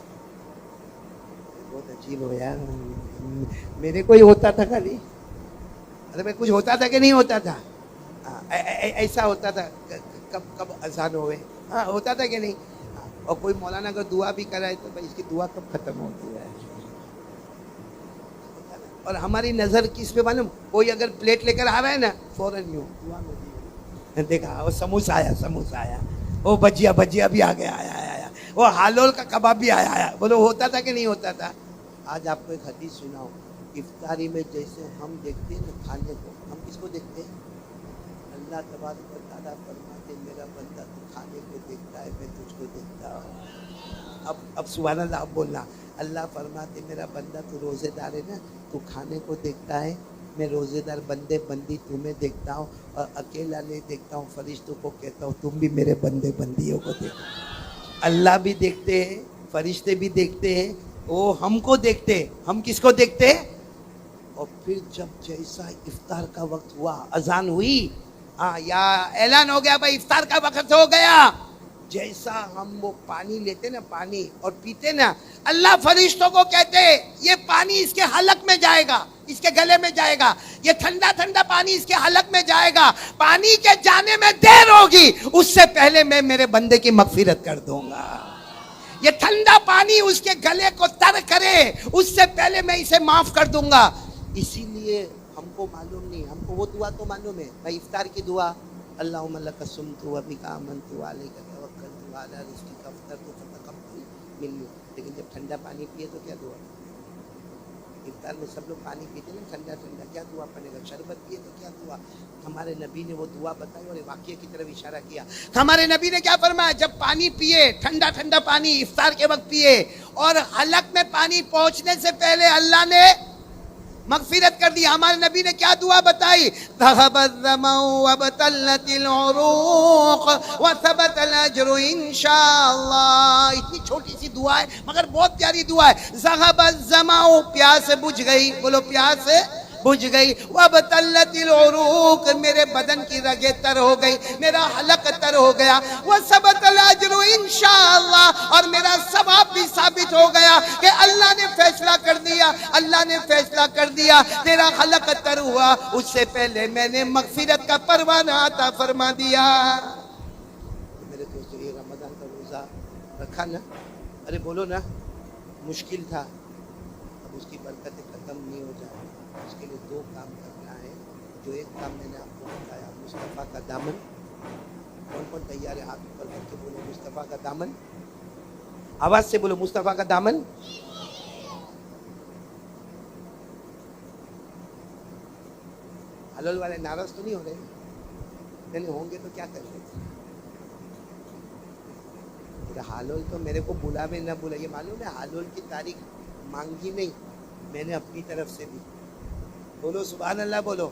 بہت عجیب ہو یار, میرے کو ہی ہوتا تھا خالی, ارے میں کچھ ہوتا تھا کہ نہیں ہوتا تھا؟ ایسا ہوتا تھا کب کب اذان ہوئے, ہاں ہوتا تھا کہ نہیں؟ اور کوئی مولانا اگر دعا بھی کرائے تو بھائی اس کی دعا کب ختم ہوتی ہے. اور ہماری نظر کس پہ معلوم, کوئی اگر پلیٹ لے کر آ رہا ہے نا فوراً یوں دعا میں دیکھا, وہ سموسا آیا, وہ بھجیا بھی آ گیا, آیا, وہ حالول کا کباب بھی آیا. بولو ہوتا تھا کہ نہیں ہوتا تھا؟ آج آپ کو ایک حدیث سناؤ, افطاری میں جیسے ہم دیکھتے ہیں نا کھانے کو, ہم کس کو دیکھتے ہیں؟ اللہ تبارک و تعالیٰ فرماتے میرا بندہ تو کھانے کو دیکھتا ہے, میں تجھ کو دیکھتا ہوں. اب سبحان اللہ اب بولنا, اللہ فرماتے میرا بندہ تو روزے دار ہے نا, تو کھانے کو دیکھتا ہے, میں روزے دار بندے بندی تمہیں دیکھتا ہوں, اور اکیلا نہیں دیکھتا ہوں, فرشتوں کو کہتا ہوں تم بھی میرے بندے بندیوں کو دیکھو. اللہ بھی دیکھتے ہیں, فرشتے بھی دیکھتے ہیں, وہ ہم کو دیکھتے ہیں, ہم کس کو دیکھتے ہیں؟ اور پھر جب جیسا افطار کا وقت ہوا, اذان ہوئی, ہاں یا اعلان ہو گیا بھائی افطار کا وقت ہو گیا, جیسا ہم وہ پانی لیتے نا, پانی اور پیتے نا, اللہ فرشتوں کو کہتے یہ پانی اس کے حلق میں جائے گا, اس کے گلے میں جائے گا, یہ ٹھنڈا ٹھنڈا پانی اس کے حلق میں جائے گا, پانی کے جانے میں دیر ہوگی, اس سے پہلے میں میرے بندے کی مغفرت کر دوں گا. یہ ٹھنڈا پانی اس کے گلے کو تر کرے اس سے پہلے میں اسے معاف کر دوں گا. اسی لیے ہم کو معلوم نہیں, ہم کو وہ دعا تو معلوم ہے بھائی, افطار کی دعا, اللہم لک صمت و بک آمنت و علیک توکلت و علی رزقک افطرت فتقبل منی. لیکن جب ٹھنڈا پانی پیے تو کیا دعا؟ افطار میں سب لوگ پانی پیتے نا ٹھنڈا ٹھنڈا, کیا دعا پڑے گا؟ شربت پیے تو کیا دعا؟ ہمارے نبی نے وہ دعا بتائی اور واقعے کی طرف اشارہ کیا. ہمارے نبی نے کیا فرمایا, جب پانی پیے, ٹھنڈا ٹھنڈا پانی افطار کے وقت پیے, اور حلق میں پانی پہنچنے سے پہلے اللہ نے مغفرت کر دی. ہمارے نبی نے کیا دعا بتائی, ذهب الظمأ وابتلت العروق وثبت الاجر انشاءاللہ. اتنی چھوٹی سی دعا ہے مگر بہت پیاری دعا ہے. ذهب الظمأ, پیاس بجھ گئی, بولو پیاس بجھ گئی، وابتلتل عروق، میرے بدن کی رگیں تر ہو گئی، میرا حلق تر ہو گیا، وثبت الاجر انشاءاللہ، اور میرا ثواب بھی ثابت ہو گیا کہ اللہ نے فیصلہ کر دیا، اللہ نے فیصلہ کر دیا، تیرا حلق تر ہوا، اس سے پہلے میں نے مغفرت کا پروانہ عطا فرما دیا۔ میرے دوستو، یہ رمضان کا روزہ رکھا نا، ارے بولو نا، مشکل تھا، اب اس کی برکتیں ختم نہیں ہو جائیں، اس کے لیے دو کام کرنا ہے، جو ایک کام میں نے آپ کو بتایا، مصطفیٰ کا دامن۔ کون کون تیار ہے؟ ہاتھ اوپر کر کے بولو مصطفیٰ کا دامن، آواز سے بولو مصطفیٰ کا دامن۔ حلول والے ناراض تو نہیں ہو رہے؟ نہیں ہوں گے تو کیا کر رہے تھے؟ حلول تو میرے کو بلاوے نہ بلا، یہ معلوم ہے حلول کی تاریخ مانگی نہیں، میں نے اپنی طرف سے دی، بولو سبحان اللہ، بولو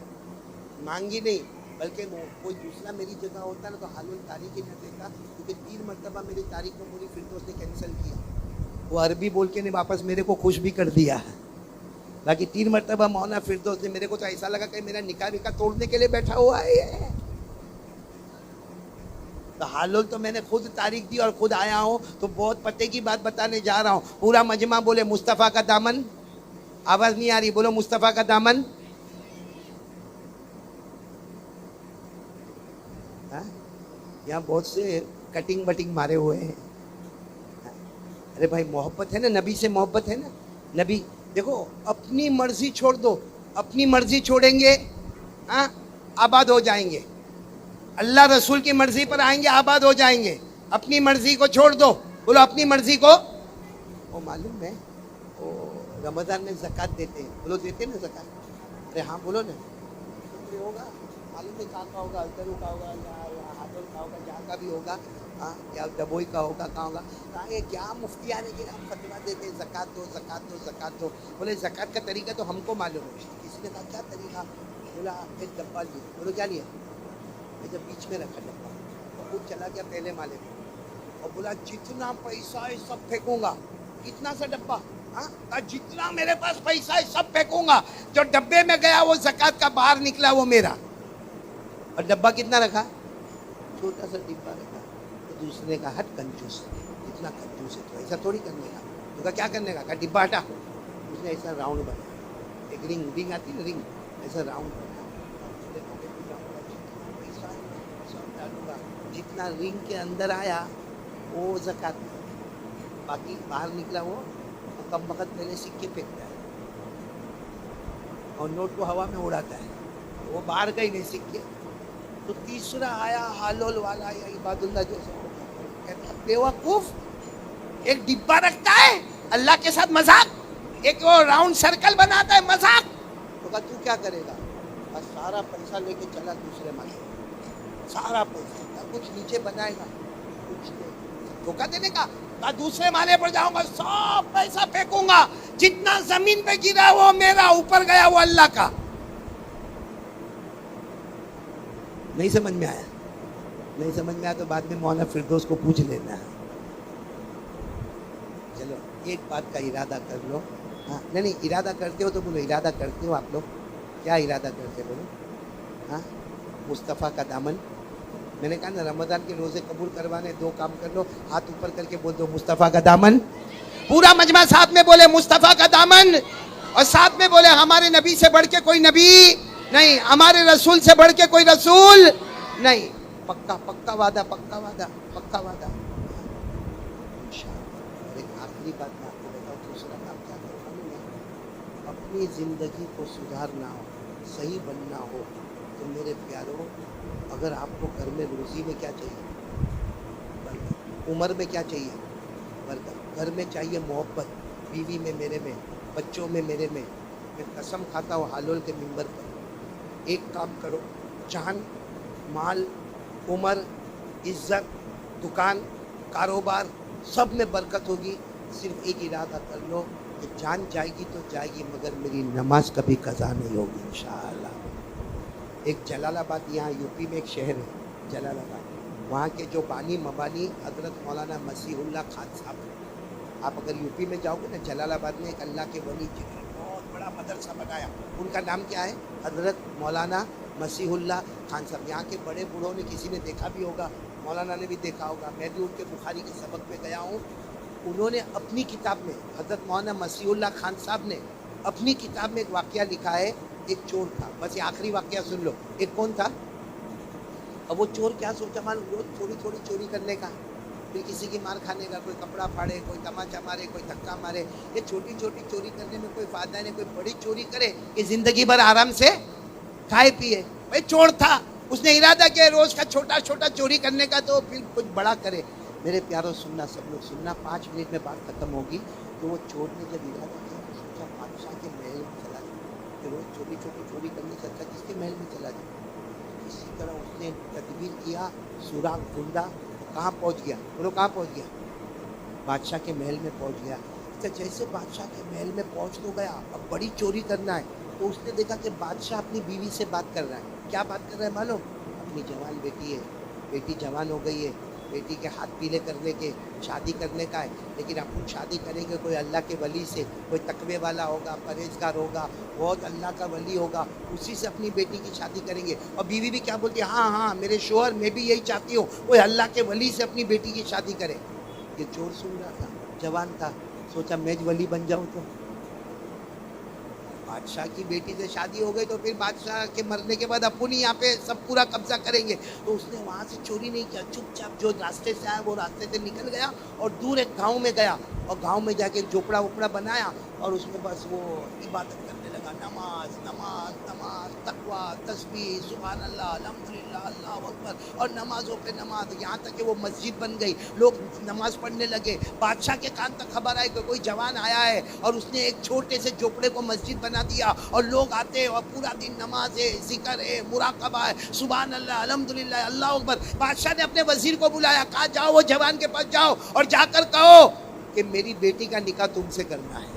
مانگی نہیں، بلکہ کوئی دوسرا میری جگہ ہوتا نا تو حلول تاریخ ہی نہ دیتا، کیونکہ 3 مرتبہ میری تاریخ کو پوری فردوس نے کینسل کیا، وہ عربی بول کے نے واپس میرے کو خوش بھی کر دیا، باقی 3 مرتبہ مولانا فردوس نے، میرے کو تو ایسا لگا کہ میرا نکاح وکاح توڑنے کے لیے بیٹھا ہوا ہے، تو حلول تو میں نے خود تاریخ دی اور خود آیا ہوں، تو بہت پتے کی بات بتانے جا رہا ہوں، پورا مجمع بولے مصطفیٰ کا دامن، آواز نہیں آ رہی، بولو مصطفیٰ کا دامن۔ یہاں بہت سے کٹنگ بٹنگ مارے ہوئے ہیں، ارے بھائی محبت ہے نا، نبی سے محبت ہے نا، نبی دیکھو اپنی مرضی چھوڑ دو، اپنی مرضی چھوڑیں گے آباد ہو جائیں گے، اللہ رسول کی مرضی پر آئیں گے آباد ہو جائیں گے، اپنی مرضی کو چھوڑ دو، بولو اپنی مرضی کو۔ وہ معلوم ہے وہ رمضان میں زکوٰۃ دیتے ہیں، بولو دیتے ہیں نا زکوٰۃ، ارے ہاں بولو نا، ہوگا معلوم ہے کہاں کا ہوگا، الترو کا ہوگا یا ہاتھوں کا ہوگا، جہاں کا بھی ہوگا، یا ڈبوئی کا ہوگا، کہاں ہوگا، کہاں یہ کیا مفتیان ہے کہ ہم فتویٰ دیتے ہیں زکوٰۃ دو زکوٰۃ دو زکوٰۃ دو، بولے زکوٰۃ کا طریقہ تو ہم کو معلوم ہے، کسی نے کہا کیا طریقہ، بولا ایک ڈبہ لیا، بولو کیا لیا، جب بیچ میں رکھا ڈبہ، اور خود چلا گیا پہلے مالے میں، اور بولا جتنا پیسہ ہے سب پھینکوں گا، کتنا سا ڈبہ، جتنا میرے پاس پیسہ ہے سب پھینکوں گا، جو ڈبے میں گیا وہ زکوٰۃ کا باہر نکلا وہ میرا، اور ڈبہ کتنا رکھا، چھوٹا سا ڈبہ رکھا، تو دوسرے نے کہا ہٹ کنجوس، اتنا کنجوس ہے تو ایسا تھوڑی کرنے کا، تو کہا کیا کرنے کا، کہا ڈبہ ہٹا، اس نے ایسا راؤنڈ بنایا، ایک رنگ آتی نا رنگ، ایسا راؤنڈ بنایا، جتنا رنگ کے اندر آیا وہ زکوٰۃ، باقی باہر نکلا وہ کم وقت پہلے سکے پھینکتا ہے اور نوٹ کو ہوا میں اڑاتا ہے، وہ باہر گئی نہیں سکے، تو تیسرا آیا حلول والا یا عباد اللہ جیسا، کہتا بیوقوف، ایک ڈبہ رکھتا ہے اللہ کے ساتھ مذاق، ایک وہ راؤنڈ سرکل بناتا ہے مذاق، تو کہا تو کیا کرے گا، بس سارا پیسہ لے کے چلا دوسرے مالے، سارا پیسہ، کچھ نیچے بنائے گا، کچھ نہیں، دھوکہ دینے کا، کہا دوسرے مالے پر جاؤں گا سب پیسہ پھینکوں گا، جتنا زمین پہ گرا وہ میرا، اوپر گیا وہ اللہ کا۔ نہیں سمجھ میں آیا، نہیں سمجھ میں آیا تو بعد میں مولانا فردوس کو پوچھ لینا ہے، چلو ایک بات کا ارادہ کر لو، ہاں نہیں ارادہ کرتے ہو تو بولو ارادہ کرتے ہو آپ لوگ، کیا ارادہ کرتے بولو، ہاں مصطفیٰ کا دامن، میں نے کہا نا رمضان کے روزے قبول کروانے، دو کام کر لو، ہاتھ اوپر کر کے بول دو مصطفیٰ کا دامن، پورا مجمع ساتھ میں بولے مصطفیٰ کا دامن، اور ساتھ میں بولے ہمارے نبی سے بڑھ کے کوئی نبی نہیں، ہمارے رسول سے بڑھ کے کوئی رسول نہیں، پکا پکا وعدہ، پکا وعدہ، پکا وعدہ، انشاءاللہ۔ اور ایک آخری بات میں آپ کو بتاؤں، دوسرا کام کیا کرنا، اپنی زندگی کو سدھارنا ہو، صحیح بننا ہو، تو میرے پیاروں اگر آپ کو گھر میں روزی میں کیا چاہیے، برکت، عمر میں کیا چاہیے، برکت، گھر میں چاہیے محبت، بیوی میں میرے میں، بچوں میں میرے میں قسم کھاتا ہوں حلول کے منبر پر، ایک کام کرو، جان، مال، عمر، عزت، دکان، کاروبار سب میں برکت ہوگی، صرف ایک ارادہ کر لو کہ جان جائے گی تو جائے گی مگر میری نماز کبھی قضا نہیں ہوگی انشاءاللہ۔ ایک جلال آباد، یہاں یو پی میں ایک شہر ہے جلال آباد، وہاں کے جو بانی مبانی حضرت مولانا مسیح اللہ خان صاحب، آپ اگر یو پی میں جاؤ گے نا جلال آباد میں ایک اللہ کے ولی جگہ بہت بڑا بڑا مدرسہ بنایا. ان کا نام کیا ہے؟ حضرت مولانا مسیح اللہ خان صاحب. یہاں کے بڑے بوڑھوں نے کسی نے دیکھا بھی ہوگا, مولانا نے بھی دیکھا ہوگا, میں بھی ان کے بخاری کے سبق پہ گیا ہوں. انہوں نے اپنی کتاب میں, حضرت مولانا مسیح اللہ خان صاحب نے اپنی کتاب میں ایک واقعہ لکھا ہے. ایک چور تھا, بس یہ آخری واقعہ سن لو. ایک کون تھا؟ اب وہ چور کیا سوچا معلوم, روز تھوڑی تھوڑی چوری کرنے کا, پھر کسی کی مار کھانے کا, کوئی کپڑا پھاڑے, کوئی تماچا مارے, کوئی دھکا مارے. یہ چھوٹی چھوٹی چوری کرنے میں کوئی فائدہ نہیں, کوئی بڑی چوری کرے کہ زندگی بھر آرام سے کھائے پیے. بھائی چور تھا, اس نے ارادہ کیا روز کا چھوٹا چھوٹا چوری کرنے کا, تو پھر کچھ بڑا کرے. میرے پیاروں سننا, سب لوگ سننا, 5 منٹ میں بات ختم ہوگی. تو وہ چور نے جب ارادہ کیا تو سوچا بادشاہ کے محل میں چلا جائے, کہ روز چھوٹی چھوٹی چوری کرنے سے اچھا کس کے محل میں چلا جائے. اسی طرح اس نے تدبیر کیا, سوراخ ڈھونڈا, کہاں پہنچ گیا, بولو کہاں پہنچ گیا؟ بادشاہ کے محل میں پہنچ گیا. تو جیسے بادشاہ کے محل میں پہنچ تو گیا, اب بڑی چوری کرنا ہے. تو اس نے دیکھا کہ بادشاہ اپنی بیوی سے بات کر رہا ہے. کیا بات کر رہا ہے معلوم؟ اپنی جوان بیٹی ہے, بیٹی جوان ہو گئی ہے, بیٹی کے ہاتھ پیلے کرنے کے, شادی کرنے کا ہے, لیکن اپن شادی کریں گے کوئی اللہ کے ولی سے, کوئی تقوی والا ہوگا, پرہیزگار ہوگا, بہت اللہ کا ولی ہوگا, اسی سے اپنی بیٹی کی شادی کریں گے. اور بیوی بھی کیا بولتی ہے, ہاں ہاں میرے شوہر, میں بھی یہی چاہتی ہوں کوئی اللہ کے ولی سے اپنی بیٹی کی شادی کرے. یہ چور سن رہا تھا, جوان تھا, سوچا میں ولی بن جاؤں تو بادشاہ کی بیٹی سے شادی ہو گئی, تو پھر بادشاہ کے مرنے کے بعد اپن ہی یہاں پہ سب پورا قبضہ کریں گے. تو اس نے وہاں سے چوری نہیں کیا, چپ چاپ جو راستے سے آیا وہ راستے سے نکل گیا, اور دور ایک گاؤں میں گیا, اور گاؤں میں جا کے جھوپڑا وپڑا بنایا, اور اس میں بس وہ عبادت کرنے لگا. نماز نماز نماز, تقوی, تسبیح, سبحان اللہ, الحمدللہ, اللہ اکبر, اور نمازوں پہ نماز, یہاں تک کہ وہ مسجد بن گئی, لوگ نماز پڑھنے لگے. بادشاہ کے کان تک خبر آئی کہ کوئی جوان آیا ہے, اور اس نے ایک چھوٹے سے جھوپڑے کو مسجد بنا دیا, اور لوگ آتے اور پورا دن نماز ہے, ذکر ہے, مراقبہ ہے, سبحان اللہ, الحمدللہ, اللہ اکبر. بادشاہ نے اپنے وزیر کو بلایا, کہا جاؤ وہ جوان کے پاس جاؤ اور جا کر کہو کہ میری بیٹی کا نکاح تم سے کرنا ہے,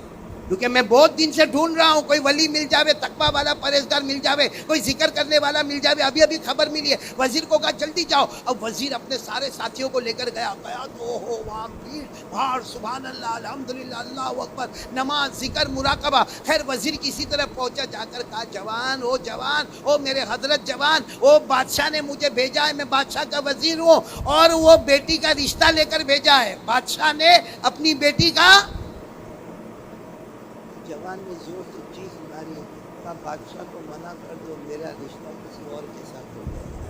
کیونکہ میں بہت دن سے ڈھونڈ رہا ہوں, کوئی ولی مل جاوے, تقوی والا, پرہیزگار مل جاوے, کوئی ذکر کرنے والا مل جاوے. ابھی ابھی خبر ملی ہے. وزیر کو کہا جلدی جاؤ. اب وزیر اپنے سارے ساتھیوں کو لے کر گیا تو ہو وہاں بھیڑ بھاڑ, سبحان اللہ, الحمدللہ, اللہ اکبر, نماز, ذکر, مراقبہ. خیر وزیر کسی طرح پہنچا, جا کر کہا جوان, او میرے حضرت جوان, او بادشاہ نے مجھے بھیجا ہے, میں بادشاہ کا وزیر ہوں, اور وہ بیٹی کا رشتہ لے کر بھیجا ہے. بادشاہ نے اپنی بیٹی کا, جوان نے زور سے چیخ ماری, کہا بادشاہ کو منع کر دو, میرا رشتہ کسی اور کے ساتھ ہو گیا ہے.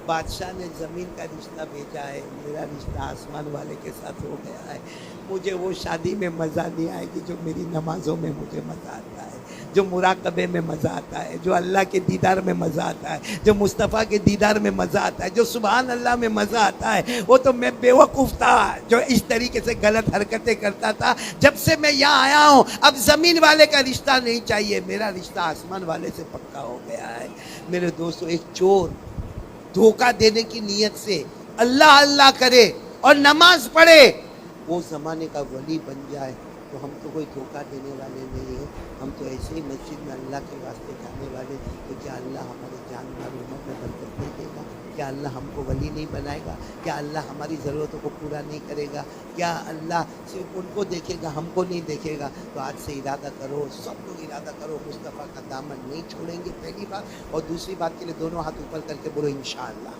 بادشاہ نے زمین کا رشتہ بھیجا ہے, میرا رشتہ آسمان والے کے ساتھ ہو گیا ہے. مجھے وہ شادی میں مزہ نہیں آئے گی جو میری نمازوں میں مجھے مزہ آتا ہے, جو مراقبے میں مزہ آتا ہے, جو اللہ کے دیدار میں مزہ آتا ہے, جو مصطفیٰ کے دیدار میں مزہ آتا ہے, جو سبحان اللہ میں مزہ آتا ہے. وہ تو میں بے وقوف تھا جو اس طریقے سے غلط حرکتیں کرتا تھا. جب سے میں یہاں آیا ہوں, اب زمین والے کا رشتہ نہیں چاہیے, میرا رشتہ آسمان والے سے پکا ہو گیا ہے. میرے دوستو, ایک چور دھوکہ دینے کی نیت سے اللہ اللہ کرے اور نماز پڑھے, وہ زمانے کا ولی بن جائے, تو ہم تو کوئی دھوکہ دینے والے نہیں ہیں. ہم تو ایسے ہی مسجد میں اللہ کے واسطے جانے والے. تو کیا اللہ ہمارے جان مال عمر میں برکت نہیں دے گا؟ کیا اللہ ہم کو ولی نہیں بنائے گا؟ کیا اللہ ہماری ضرورتوں کو پورا نہیں کرے گا؟ کیا اللہ صرف ان کو دیکھے گا, ہم کو نہیں دیکھے گا؟ تو آج سے ارادہ کرو, سب لوگ ارادہ کرو, مصطفیٰ کا دامن نہیں چھوڑیں گے, پہلی بات. اور دوسری بات کے لیے دونوں ہاتھ اوپر کر کے بولو انشاءاللہ,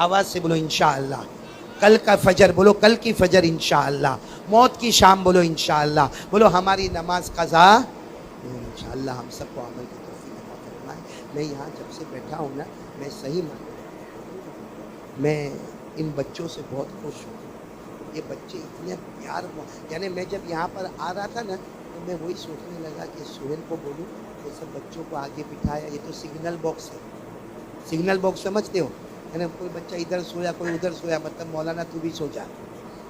آواز سے بولو انشاءاللہ. کل کا فجر بولو, کل کی فجر انشاءاللہ. موت کی شام بولو انشاءاللہ. بولو ہماری نماز قضا انشاءاللہ. ہم سب کو عمل کی توفیق عطا فرمائے. میں یہاں جب سے بیٹھا ہوں نا, میں صحیح مان, میں ان بچوں سے بہت خوش ہوں. یہ بچے اتنے پیار, یعنی میں جب یہاں پر آ رہا تھا نا, تو میں وہی سوچنے لگا کہ سہیل کو بولوں کہ سب بچوں کو آگے بٹھایا. یہ تو سگنل باکس ہے, سگنل باکس سمجھتے ہو, یعنی کوئی بچہ ادھر سویا, کوئی ادھر سویا, مطلب مولانا تو بھی سو جا.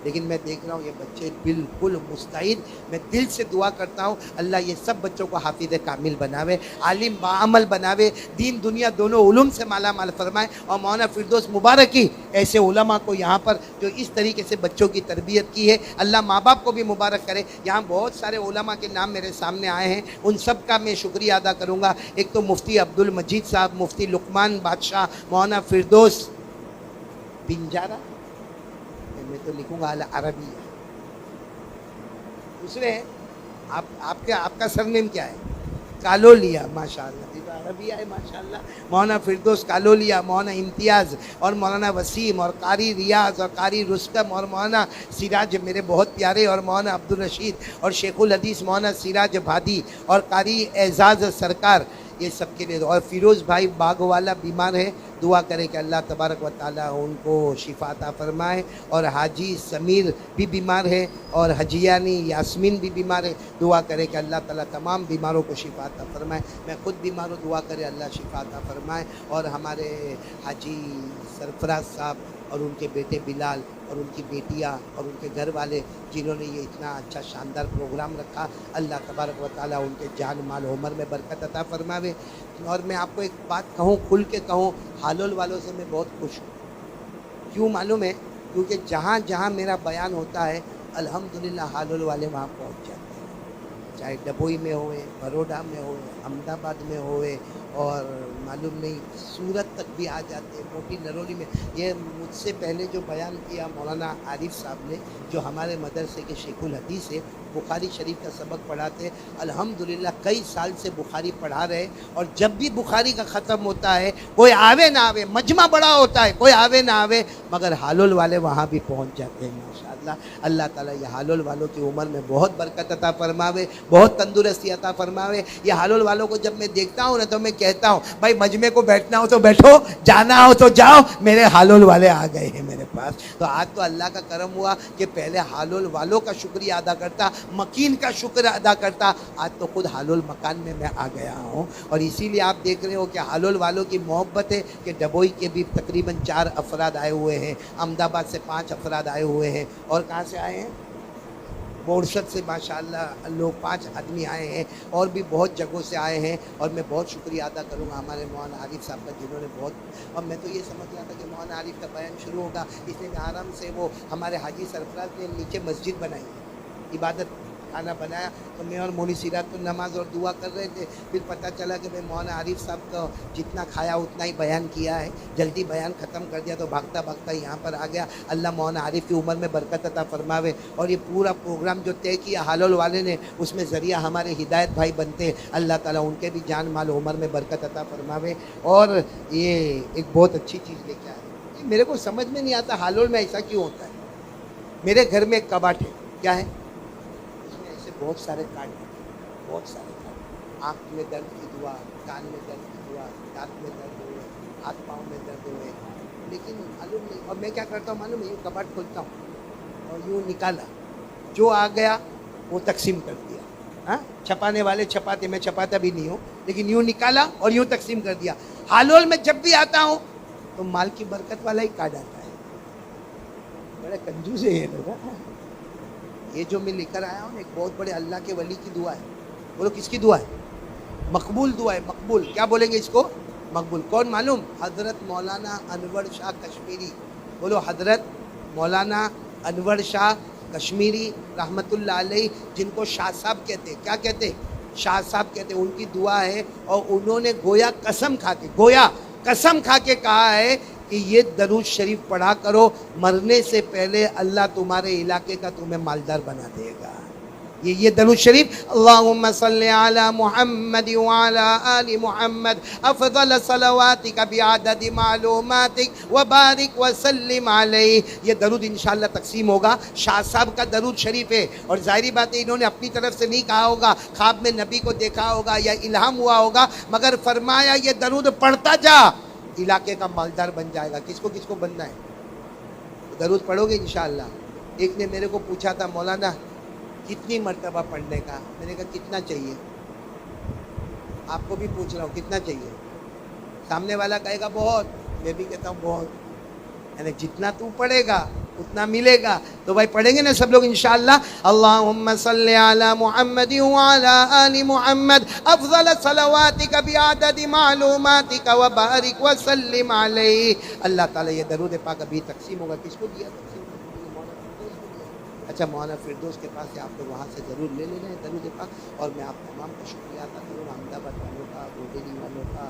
لیکن میں دیکھ رہا ہوں یہ بچے بالکل مستعد. میں دل سے دعا کرتا ہوں اللہ یہ سب بچوں کو حافظ کامل بناوے, عالم باعمل بناوے, دین دنیا دونوں علوم سے مالا مال فرمائے. اور مولانا فردوس مبارکی ایسے علماء کو یہاں پر جو اس طریقے سے بچوں کی تربیت کی ہے, اللہ ماں باپ کو بھی مبارک کرے. یہاں بہت سارے علماء کے نام میرے سامنے آئے ہیں, ان سب کا میں شکریہ ادا کروں گا. ایک تو مفتی عبدالمجید صاحب, مفتی لقمان بادشاہ, مولانا فردوس بنجارہ, میں تو لکھوں گا عربی. دوسرے آپ کا سرنیم کیا ہے؟ کالولیا، ماشاءاللہ، یہ تو عربی ہے ماشاءاللہ. مولانا فردوس کالولیا، مولانا امتیاز اور مولانا وسیم اور قاری ریاض اور قاری رستم اور مولانا سراج میرے بہت پیارے، اور مولانا عبدالرشید اور شیخ الحدیث مولانا سراج بھادی اور قاری اعزاز سرکار، یہ سب کے لیے. اور فیروز بھائی باغ والا بیمار ہے، دعا کرے کہ اللہ تبارک و تعالیٰ ان کو شفا عطا فرمائے. اور حاجی سمیر بھی بیمار ہے، اور حجیانی یاسمین بھی بیمار ہے، دعا کرے کہ اللہ تعالیٰ تمام بیماروں کو شفا عطا فرمائے. میں خود بیمار ہوں، دعا کرے اللہ شفا عطا فرمائے. اور ہمارے حاجی سرفراز صاحب اور ان کے بیٹے بلال اور ان کی بیٹیاں اور ان کے گھر والے جنہوں نے یہ اتنا اچھا شاندار پروگرام رکھا، اللہ تبارک و تعالیٰ ان کے جان مال عمر میں برکت عطا فرماوے. اور میں آپ کو ایک بات کہوں، کھل کے کہوں، حالول والوں سے میں بہت خوش ہوں. کیوں معلوم ہے؟ کیونکہ جہاں جہاں میرا بیان ہوتا ہے الحمدللہ حالول والے وہاں پہنچ جاتے ہیں، چاہے ڈبوئی میں ہوئے، بروڈا میں ہوئے، احمد آباد میں ہوئے، اور معلوم نہیں سورت تک بھی آ جاتے ہیں، موٹی نرولی میں. یہ مجھ سے پہلے جو بیان کیا مولانا عارف صاحب نے، جو ہمارے مدرسے کے شیخ الحدیث ہے، بخاری شریف کا سبق پڑھاتے، الحمدللہ کئی سال سے بخاری پڑھا رہے. اور جب بھی بخاری کا ختم ہوتا ہے، کوئی آوے نہ آوے، مجمع بڑا ہوتا ہے، کوئی آوے نہ آوے، مگر حالول والے وہاں بھی پہنچ جاتے ہیں ماشاءاللہ. اللہ تعالیٰ یہ حالول والوں کی عمر میں بہت برکت عطا فرماوے، بہت تندرستی عطا فرماوے. یہ حالول والوں کو جب میں دیکھتا ہوں نا تو میں کہتا ہوں بھائی مجمع کو بیٹھنا ہو تو بیٹھو، جانا ہو تو جاؤ، میرے حالول والے آ گئے ہیں میرے پاس. تو آج تو اللہ کا کرم ہوا کہ پہلے حالول والوں کا شکریہ ادا کرتا، مکین کا شکر ادا کرتا، آج تو خود حالول مکان میں آ گیا ہوں. اور اسی لیے آپ دیکھ رہے ہو کہ حالول والوں کی محبت ہے کہ ڈبوئی کے بھی تقریباً 4 افراد آئے ہوئے ہیں، احمد آباد سے 5 افراد آئے ہوئے ہیں، اور کہاں سے آئے ہیں؟ بورشت سے ماشاءاللہ لوگ 5 آدمی آئے ہیں، اور بھی بہت جگہوں سے آئے ہیں. اور میں بہت شکریہ ادا کروں گا ہمارے مولانا عارف صاحب کا، جنہوں نے بہت، اور میں تو یہ سمجھ رہا تھا کہ مولانا عارف کا بیان شروع ہوگا، اس لیے میں آرام سے، وہ ہمارے حاجی سرفراز نے نیچے مسجد بنائی ہے، عبادت کھانا بنایا، تو میں اور مولوی سیرات تو نماز اور دعا کر رہے تھے. پھر پتہ چلا کہ میں مولانا عارف صاحب کا جتنا کھایا اتنا ہی بیان کیا ہے، جلدی بیان ختم کر دیا، تو بھاگتا بھاگتا یہاں پر آ گیا. اللہ مولانا عارف کی عمر میں برکت عطا فرماوے. اور یہ پورا پروگرام جو طے کیا حالول والے نے، اس میں ذریعہ ہمارے ہدایت بھائی بنتے ہیں، اللہ تعالیٰ ان کے بھی جان مال عمر میں برکت عطا فرماوے. اور یہ ایک بہت اچھی چیز لے کے آئے، میرے کو سمجھ میں نہیں آتا حالول میں ایسا کیوں ہوتا ہے. میرے گھر میں ایک کباٹ ہے، کیا ہے؟ بہت سارے کارڈ، بہت سارے کارڈ، آنکھ میں درد کی دعا، کان میں درد کی دعا، دانت میں درد ہوئے، ہاتھ پاؤں میں درد ہوئے، لیکن معلوم نہیں. اور میں کیا کرتا ہوں معلوم ہے؟ یوں کباٹ کھولتا ہوں اور یوں نکالا، جو آ گیا وہ تقسیم کر دیا. ہاں، چھپانے والے چھپاتے، میں چھپاتا بھی نہیں ہوں، لیکن یوں نکالا اور یوں تقسیم کر دیا. حالول میں جب بھی آتا ہوں تو مال کی برکت والا ہی کارڈ آتا ہے. بڑے کنجوس ہے یہ لوگ. یہ جو میں لے کر آیا ہوں ایک بہت بڑے اللہ کے ولی کی دعا ہے. بولو کس کی دعا ہے؟ مقبول دعا ہے، مقبول. کیا بولیں گے اس کو؟ مقبول. کون معلوم؟ حضرت مولانا انور شاہ کشمیری. بولو حضرت مولانا انور شاہ کشمیری رحمۃ اللہ علیہ، جن کو شاہ صاحب کہتے ہیں. کیا کہتے ہیں؟ شاہ صاحب کہتے ہیں. ان کی دعا ہے، اور انہوں نے گویا قسم کھا کے کہا ہے کہ یہ درود شریف پڑھا کرو، مرنے سے پہلے اللہ تمہارے علاقے کا تمہیں مالدار بنا دے گا. یہ درود شریف، اللہم صلی علی محمد وعلی آل محمد افضل صلواتک بعدد معلوماتک وبارک وسلم علیہ. یہ درود انشاءاللہ تقسیم ہوگا. شاہ صاحب کا درود شریف ہے، اور ظاہری بات ہے انہوں نے اپنی طرف سے نہیں کہا ہوگا، خواب میں نبی کو دیکھا ہوگا یا الہام ہوا ہوگا، مگر فرمایا یہ درود پڑھتا جا، علاقے کا مالدار بن جائے گا. کس کو بننا ہے؟ درود پڑھو گے انشاءاللہ. ایک نے میرے کو پوچھا تھا مولانا کتنی مرتبہ پڑھنے کا؟ میں نے کہا کتنا چاہیے؟ آپ کو بھی پوچھ رہا ہوں کتنا چاہیے. سامنے والا کہے گا بہت، میں بھی کہتا ہوں بہت. یعنی جتنا تو پڑھے گا اتنا ملے گا. تو بھائی پڑھیں گے نا سب لوگ انشاءاللہ. اللہم صلی علی محمد وعلی آل محمد افضل صلواتک بعدد معلوماتک وبارک وسلم علیہ. اللہ تعالیٰ یہ درود پاک ابھی تقسیم ہوگا. کس کو دیا تقسیم؟ اچھا مولانا فردوس کے پاس سے آپ لوگ وہاں سے ضرور لے لینا ہے درود پاک. اور میں آپ تمام کا شکریہ ادا کروں، احمد آباد والوں کا، گوڈیلی والوں کا،